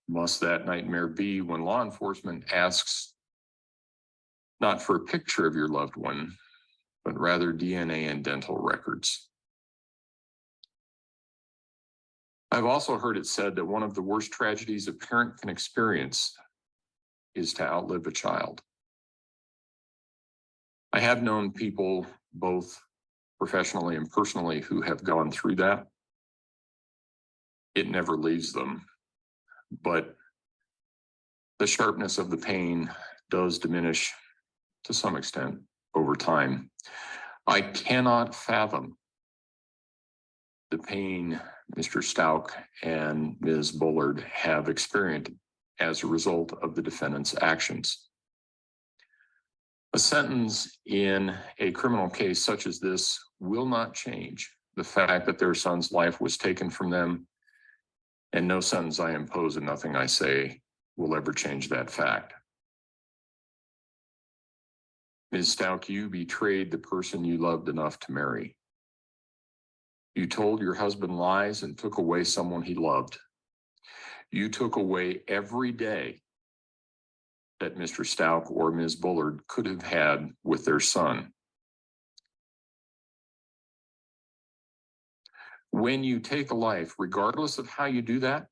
must that nightmare be when law enforcement asks not for a picture of your loved one, but rather DNA and dental records? I've also heard it said that one of the worst tragedies a parent can experience is to outlive a child. I have known people, both professionally and personally, who have gone through that. It never leaves them, but the sharpness of the pain does diminish to some extent over time. I cannot fathom the pain Mr. Stauch and Ms. Bullard have experienced as a result of the defendant's actions. A sentence in a criminal case such as this will not change the fact that their son's life was taken from them, and no sentence I impose and nothing I say will ever change that fact. Ms. Stauch, you betrayed the person you loved enough to marry. You told your husband lies and took away someone he loved. You took away every day that Mr. Stauch or Ms. Bullard could have had with their son. When you take a life, regardless of how you do that,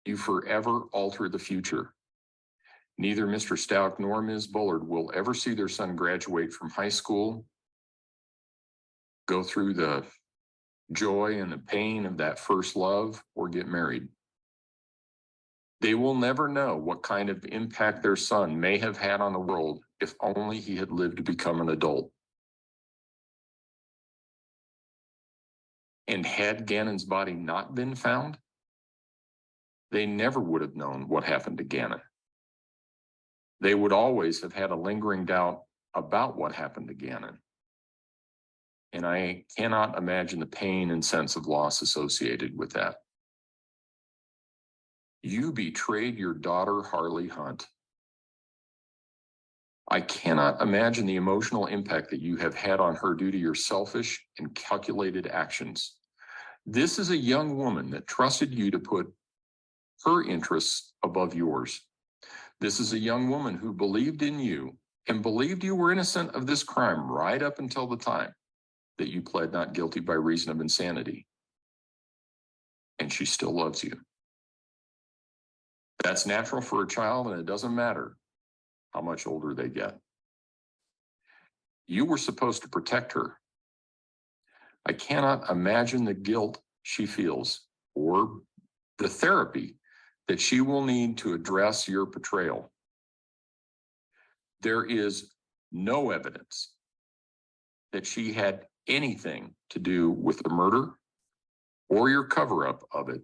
you forever alter the future. Neither Mr. Stauch nor Ms. Bullard will ever see their son graduate from high school, go through the joy and the pain of that first love, or get married. They will never know what kind of impact their son may have had on the world if only he had lived to become an adult. And had Gannon's body not been found, they never would have known what happened to Gannon. They would always have had a lingering doubt about what happened to Gannon. And I cannot imagine the pain and sense of loss associated with that. You betrayed your daughter, Harley Hunt. I cannot imagine the emotional impact that you have had on her due to your selfish and calculated actions. This is a young woman that trusted you to put her interests above yours. This is a young woman who believed in you and believed you were innocent of this crime right up until the time that you pled not guilty by reason of insanity. And she still loves you. That's natural for a child, and it doesn't matter how much older they get. You were supposed to protect her. I cannot imagine the guilt she feels or the therapy that she will need to address your betrayal. There is no evidence that she had anything to do with the murder or your cover-up of it,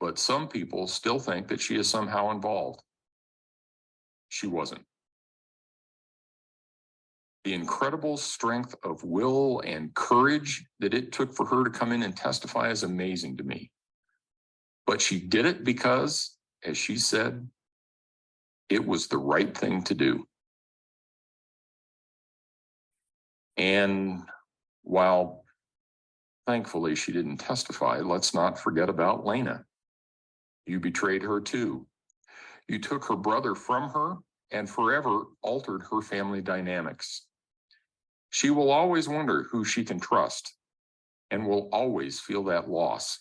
but some people still think that she is somehow involved. She wasn't. The incredible strength of will and courage that it took for her to come in and testify is amazing to me. But she did it because, as she said, it was the right thing to do. And while thankfully she didn't testify, let's not forget about Lena. You betrayed her too. You took her brother from her and forever altered her family dynamics. She will always wonder who she can trust and will always feel that loss.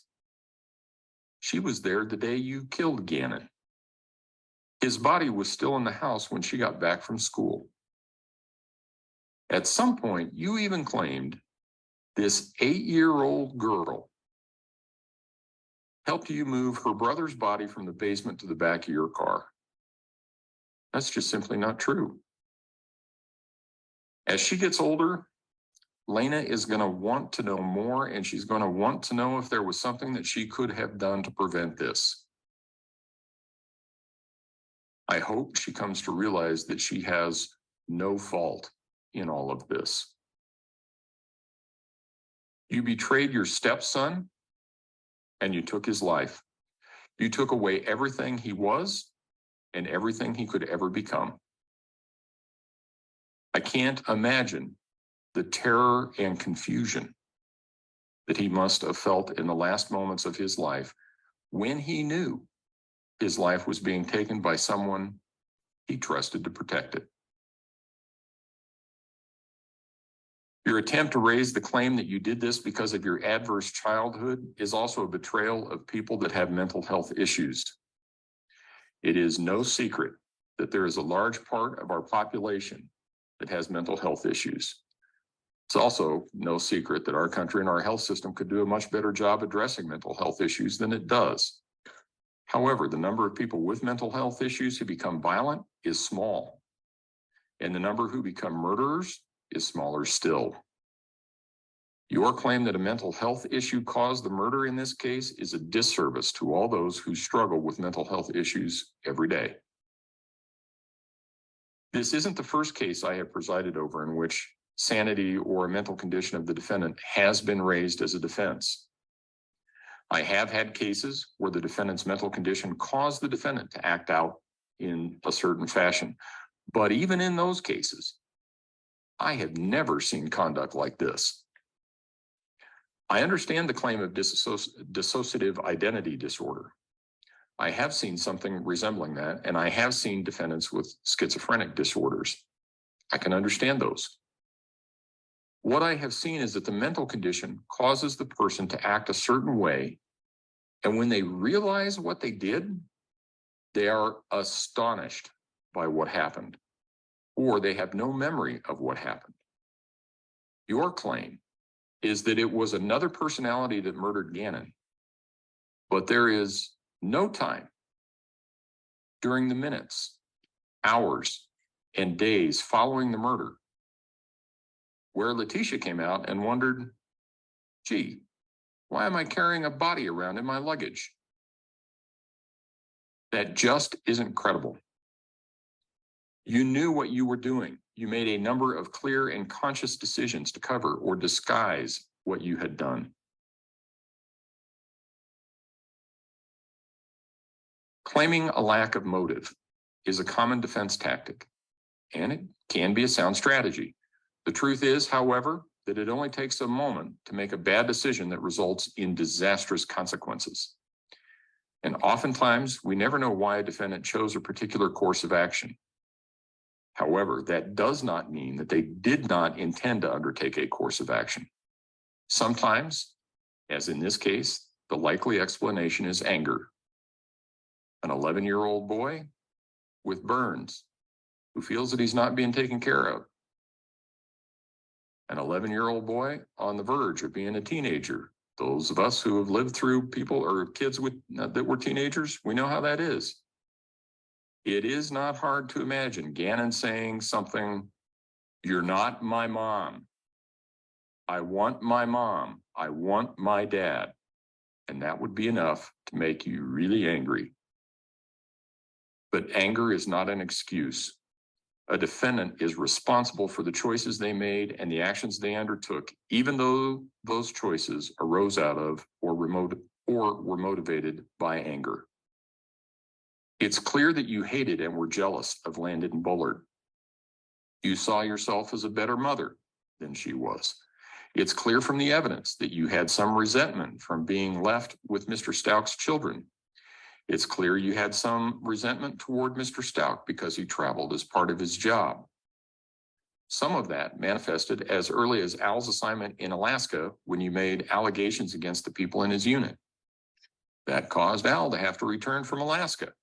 She was there the day you killed Gannon. His body was still in the house when she got back from school. At some point, you even claimed this 8-year-old girl helped you move her brother's body from the basement to the back of your car. That's just simply not true. As she gets older, Lena is going to want to know more, and she's going to want to know if there was something that she could have done to prevent this. I hope she comes to realize that she has no fault in all of this. You betrayed your stepson, and you took his life. You took away everything he was and everything he could ever become. I can't imagine the terror and confusion that he must have felt in the last moments of his life when he knew his life was being taken by someone he trusted to protect it. Your attempt to raise the claim that you did this because of your adverse childhood is also a betrayal of people that have mental health issues. It is no secret that there is a large part of our population that has mental health issues. It's also no secret that our country and our health system could do a much better job addressing mental health issues than it does. However, the number of people with mental health issues who become violent is small, and the number who become murderers is smaller still. Your claim that a mental health issue caused the murder in this case is a disservice to all those who struggle with mental health issues every day. This isn't the first case I have presided over in which sanity or a mental condition of the defendant has been raised as a defense. I have had cases where the defendant's mental condition caused the defendant to act out in a certain fashion. But even in those cases, I have never seen conduct like this. I understand the claim of dissociative identity disorder. I have seen something resembling that, and I have seen defendants with schizophrenic disorders. I can understand those. What I have seen is that the mental condition causes the person to act a certain way, and when they realize what they did, they are astonished by what happened, or they have no memory of what happened. Your claim is that it was another personality that murdered Gannon, but there is no time during the minutes, hours, and days following the murder where Letecia came out and wondered, gee, why am I carrying a body around in my luggage? That just isn't credible. You knew what you were doing. You made a number of clear and conscious decisions to cover or disguise what you had done. Claiming a lack of motive is a common defense tactic, and it can be a sound strategy. The truth is, however, that it only takes a moment to make a bad decision that results in disastrous consequences. And oftentimes, we never know why a defendant chose a particular course of action. However, that does not mean that they did not intend to undertake a course of action. Sometimes, as in this case, the likely explanation is anger. An 11-year-old boy with burns who feels that he's not being taken care of. An 11-year-old boy on the verge of being a teenager. Those of us who have lived through people or kids with that were teenagers, we know how that is. It is not hard to imagine Gannon saying something, "You're not my mom. I want my mom. I want my dad." And that would be enough to make you really angry. But anger is not an excuse. A defendant is responsible for the choices they made and the actions they undertook, even though those choices arose out of or were motivated by anger. It's clear that you hated and were jealous of Landon Bullard. You saw yourself as a better mother than she was. It's clear from the evidence that you had some resentment from being left with Mr. Stauch's children. It's clear you had some resentment toward Mr. Stauch because he traveled as part of his job. Some of that manifested as early as Al's assignment in Alaska when you made allegations against the people in his unit. That caused Al to have to return from Alaska.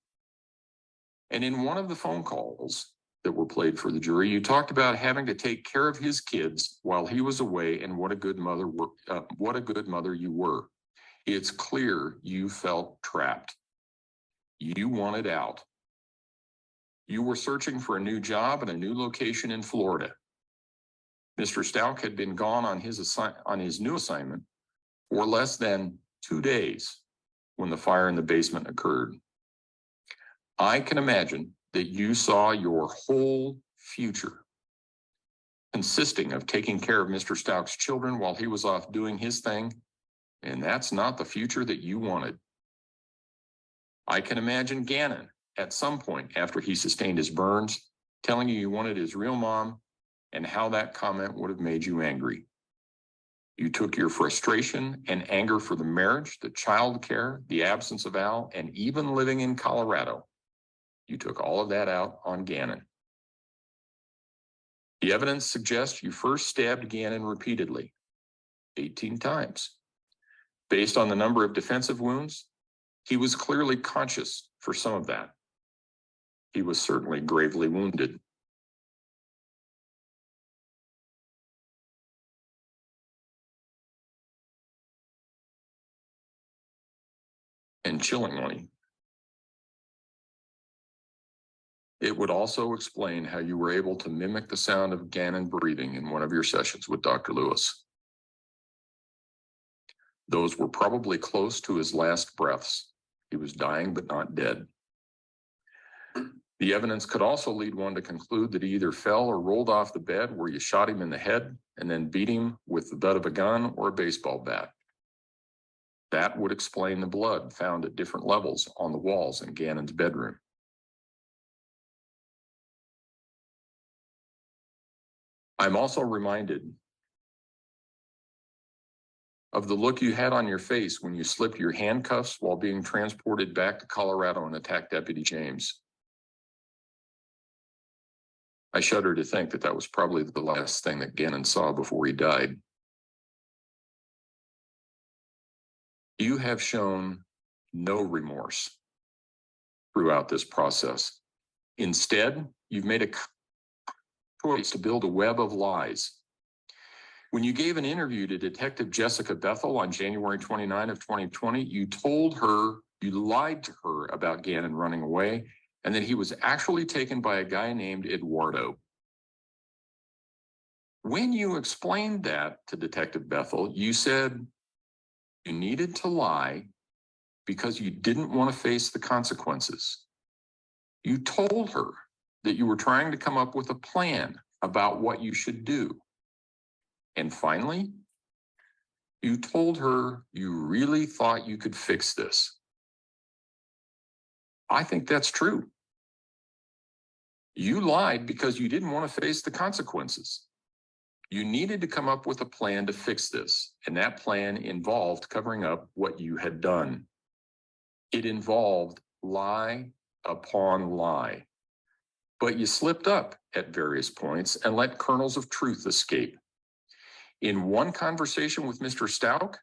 And in one of the phone calls that were played for the jury, you talked about having to take care of his kids while he was away, and what a good mother you were. It's clear you felt trapped. You wanted out. You were searching for a new job and a new location in Florida. Mr. Stauch had been gone on his new assignment for less than 2 days when the fire in the basement occurred. I can imagine that you saw your whole future consisting of taking care of Mr. Stauch's children while he was off doing his thing, and that's not the future that you wanted. I can imagine Gannon at some point after he sustained his burns telling you wanted his real mom and how that comment would have made you angry. You took your frustration and anger for the marriage, the child care, the absence of Al, and even living in Colorado. You took all of that out on Gannon. The evidence suggests you first stabbed Gannon repeatedly, 18 times. Based on the number of defensive wounds, he was clearly conscious for some of that. He was certainly gravely wounded. And chillingly, it would also explain how you were able to mimic the sound of Gannon breathing in one of your sessions with Dr. Lewis. Those were probably close to his last breaths. He was dying but not dead. The evidence could also lead one to conclude that he either fell or rolled off the bed where you shot him in the head and then beat him with the butt of a gun or a baseball bat. That would explain the blood found at different levels on the walls in Gannon's bedroom. I'm also reminded of the look you had on your face when you slipped your handcuffs while being transported back to Colorado and attacked Deputy James. I shudder to think that that was probably the last thing that Gannon saw before he died. You have shown no remorse throughout this process. Instead, you've made a choice to build a web of lies. When you gave an interview to Detective Jessica Bethel on January 29 of 2020, you lied to her about Gannon running away and that he was actually taken by a guy named Eduardo. When you explained that to Detective Bethel, you said you needed to lie because you didn't want to face the consequences. You told her that you were trying to come up with a plan about what you should do. And finally, you told her you really thought you could fix this. I think that's true. You lied because you didn't want to face the consequences. You needed to come up with a plan to fix this, and that plan involved covering up what you had done. It involved lie upon lie. But you slipped up at various points and let kernels of truth escape. In one conversation with Mr. Stauch,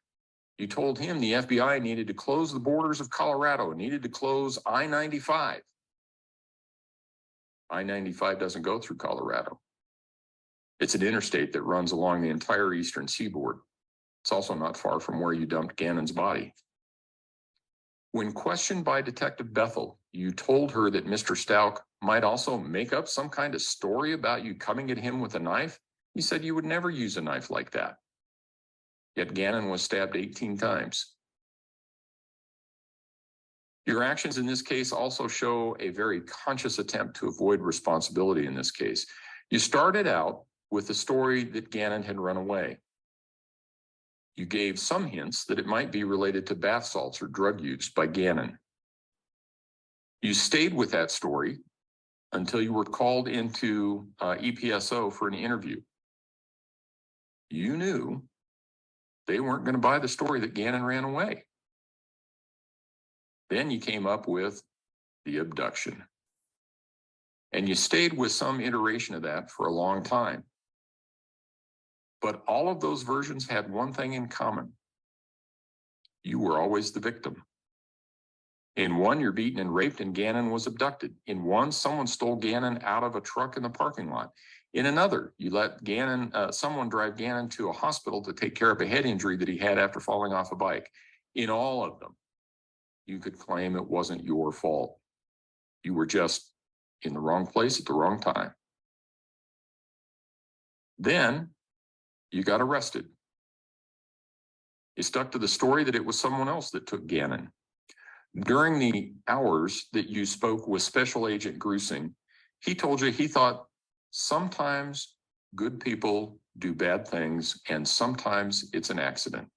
you told him the FBI needed to close the borders of Colorado, needed to close I-95. I-95 doesn't go through Colorado. It's an interstate that runs along the entire eastern seaboard. It's also not far from where you dumped Gannon's body. When questioned by Detective Bethel, you told her that Mr. Stauch might also make up some kind of story about you coming at him with a knife. He said you would never use a knife like that. Yet Gannon was stabbed 18 times. Your actions in this case also show a very conscious attempt to avoid responsibility in this case. You started out with the story that Gannon had run away. You gave some hints that it might be related to bath salts or drug use by Gannon. You stayed with that story until you were called into EPSO for an interview. You knew they weren't going to buy the story that Gannon ran away. Then you came up with the abduction. And you stayed with some iteration of that for a long time. But all of those versions had one thing in common. You were always the victim. In one, you're beaten and raped and Gannon was abducted. In one, someone stole Gannon out of a truck in the parking lot. In another, you let someone drive Gannon to a hospital to take care of a head injury that he had after falling off a bike. In all of them, you could claim it wasn't your fault. You were just in the wrong place at the wrong time. Then you got arrested. You stuck to the story that it was someone else that took Gannon. During the hours that you spoke with Special Agent Grusing, he told you he thought sometimes good people do bad things and sometimes it's an accident.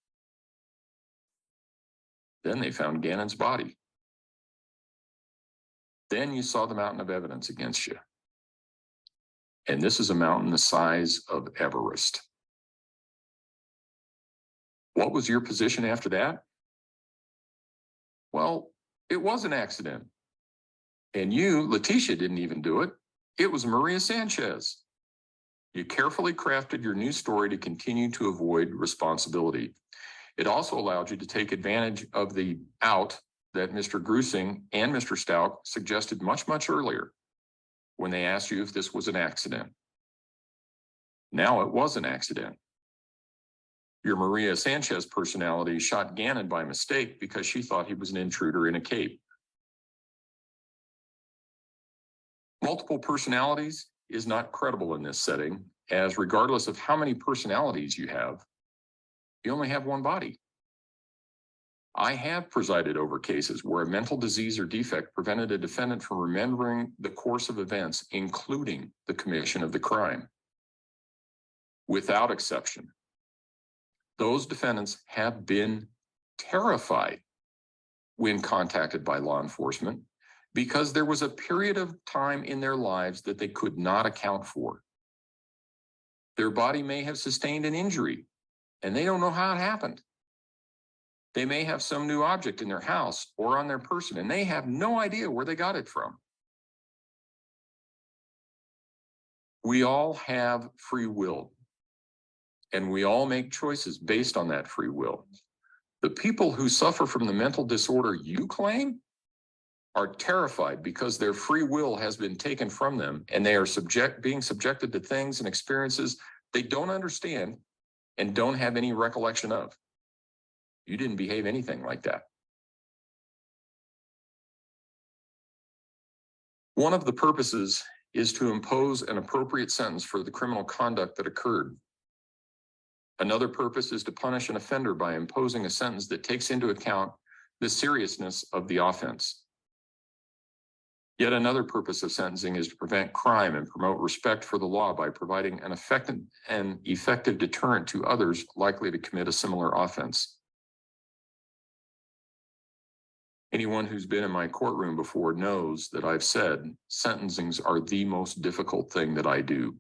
Then they found Gannon's body. Then you saw the mountain of evidence against you. And this is a mountain the size of Everest. What was your position after that? Well, it was an accident. And you, Letecia, didn't even do it. It was Maria Sanchez. You carefully crafted your new story to continue to avoid responsibility. It also allowed you to take advantage of the out that Mr. Grusing and Mr. Stauch suggested much, much earlier when they asked you if this was an accident. Now it was an accident. Your Maria Sanchez personality shot Gannon by mistake because she thought he was an intruder in a cape. Multiple personalities is not credible in this setting, as regardless of how many personalities you have, you only have one body. I have presided over cases where a mental disease or defect prevented a defendant from remembering the course of events, including the commission of the crime. Without exception, those defendants have been terrified when contacted by law enforcement because there was a period of time in their lives that they could not account for. Their body may have sustained an injury and they don't know how it happened. They may have some new object in their house or on their person and they have no idea where they got it from. We all have free will and we all make choices based on that free will. The people who suffer from the mental disorder you claim are terrified because their free will has been taken from them and they are being subjected to things and experiences they don't understand and don't have any recollection of. You didn't behave anything like that. One of the purposes is to impose an appropriate sentence for the criminal conduct that occurred. Another purpose is to punish an offender by imposing a sentence that takes into account the seriousness of the offense. Yet another purpose of sentencing is to prevent crime and promote respect for the law by providing an effective deterrent to others likely to commit a similar offense. Anyone who's been in my courtroom before knows that I've said sentencings are the most difficult thing that I do.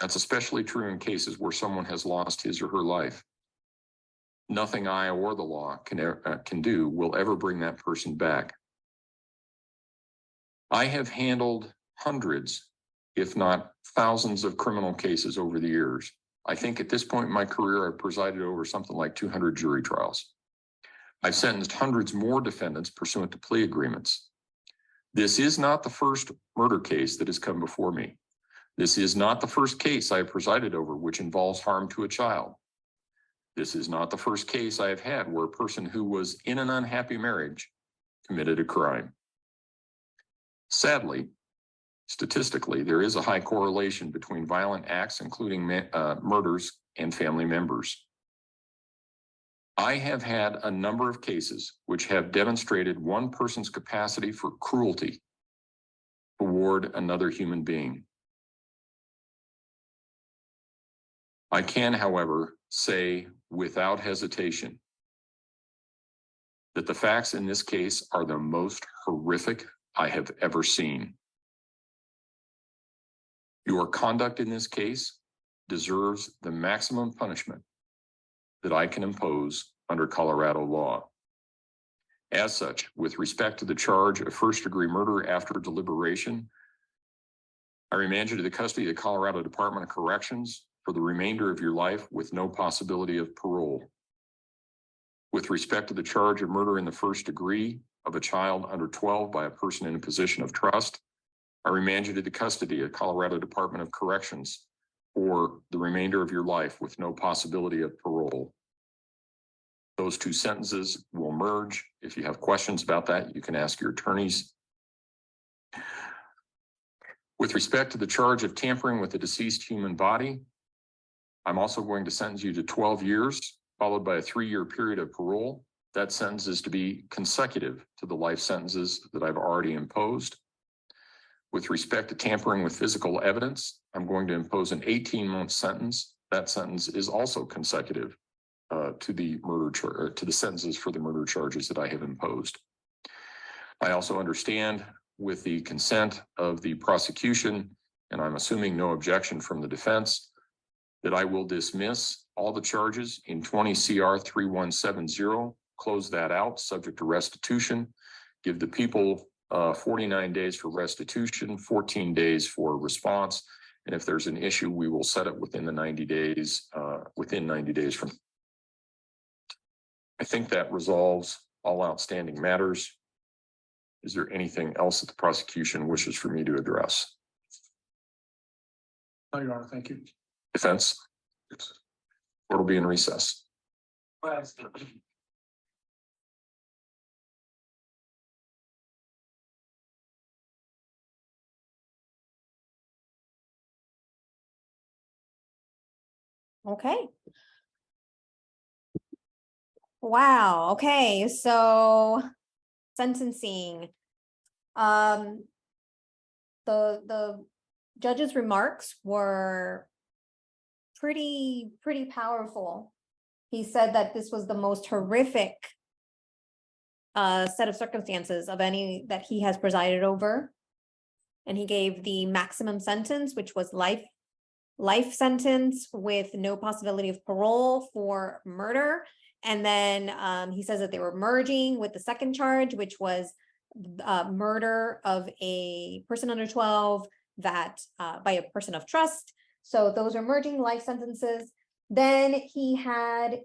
That's especially true in cases where someone has lost his or her life. Nothing I or the law can do will ever bring that person back. I have handled hundreds, if not thousands of criminal cases over the years. I think at this point in my career, I've presided over something like 200 jury trials. I've sentenced hundreds more defendants pursuant to plea agreements. This is not the first murder case that has come before me. This is not the first case I have presided over which involves harm to a child. This is not the first case I have had where a person who was in an unhappy marriage committed a crime. Sadly, statistically, there is a high correlation between violent acts, including murders, and family members. I have had a number of cases which have demonstrated one person's capacity for cruelty toward another human being. I can, however, say without hesitation that the facts in this case are the most horrific I have ever seen. Your conduct in this case deserves the maximum punishment that I can impose under Colorado law. As such, with respect to the charge of first-degree murder after deliberation, I remand you to the custody of the Colorado Department of Corrections for the remainder of your life with no possibility of parole. With respect to the charge of murder in the first degree of a child under 12 by a person in a position of trust, I remand you to the custody of the Colorado Department of Corrections for the remainder of your life with no possibility of parole. Those two sentences will merge. If you have questions about that, you can ask your attorneys. With respect to the charge of tampering with a deceased human body, I'm also going to sentence you to 12 years, followed by a 3-year period of parole. That sentence is to be consecutive to the life sentences that I've already imposed. With respect to tampering with physical evidence, I'm going to impose an 18-month sentence. That sentence is also consecutive to the sentences for the murder charges that I have imposed. I also understand, with the consent of the prosecution, and I'm assuming no objection from the defense, that I will dismiss all the charges in 20 CR 3170, close that out subject to restitution, give the people 49 days for restitution, 14 days for response. And if there's an issue, we will set it within the 90 days, from. I think that resolves all outstanding matters. Is there anything else that the prosecution wishes for me to address? No, Your Honor, thank you. Defense? Court will be in recess. Okay. Wow. Okay. So sentencing. The judge's remarks were pretty powerful. He said that this was the most horrific set of circumstances of any that he has presided over. And he gave the maximum sentence, which was life sentence with no possibility of parole for murder. And then he says that they were merging with the second charge, which was murder of a person under 12 that by a person of trust. So those are merging life sentences. Then he had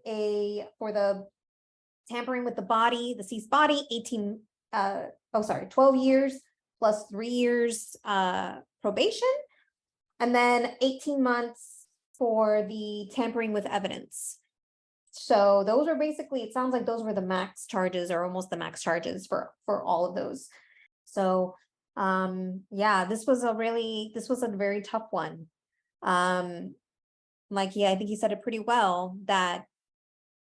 for the tampering with the body, the deceased body, 12 years plus 3 years probation. And then 18 months for the tampering with evidence. So those are basically, it sounds like those were the max charges or almost the max charges for all of those. So yeah, this was a very tough one. I think he said it pretty well, that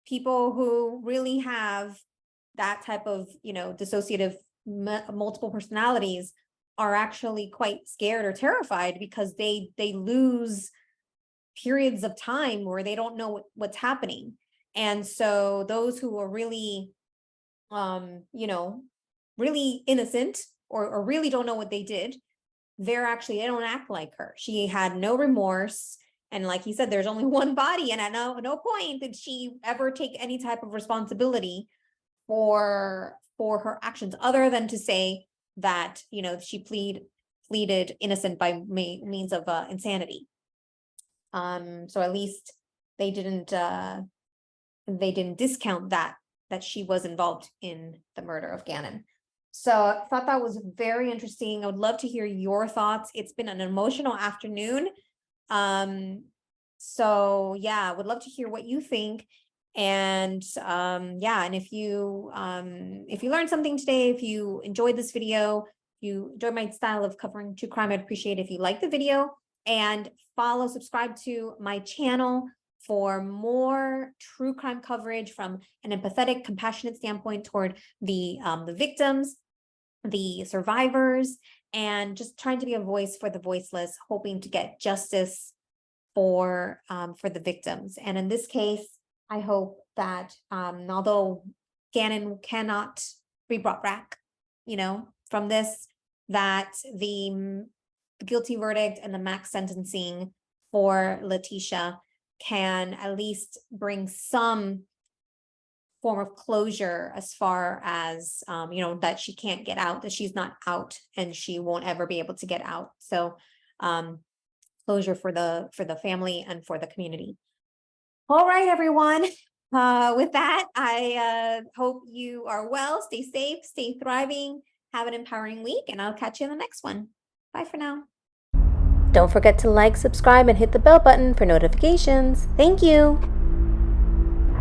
people who really have that type of, dissociative multiple personalities are actually quite scared or terrified because they lose periods of time where they don't know what's happening. And so those who are really, you know, really innocent or really don't know what they did, they don't act like her. She had no remorse. And like he said, there's only one body, and at no point did she ever take any type of responsibility for her actions, other than to say that, you know, she pleaded innocent by means of insanity. So at least they didn't discount that she was involved in the murder of Gannon. So I thought that was very interesting. I would love to hear your thoughts. It's been an emotional afternoon. So yeah, I would love to hear what you think. And yeah, and if you learned something today, if you enjoyed this video, if you enjoyed my style of covering true crime, I'd appreciate it if you like the video and subscribe to my channel for more true crime coverage from an empathetic, compassionate standpoint toward the victims, the survivors, and just trying to be a voice for the voiceless, hoping to get justice for the victims. And in this case, I hope that although Gannon cannot be brought back, you know, from this, that the guilty verdict and the max sentencing for Letecia can at least bring some form of closure as far as, you know, that she can't get out, that she's not out and she won't ever be able to get out. So closure for the family and for the community. All right, everyone. With that, I hope you are well, stay safe, stay thriving, have an empowering week, and I'll catch you in the next one. Bye for now. Don't forget to like, subscribe, and hit the bell button for notifications. Thank you.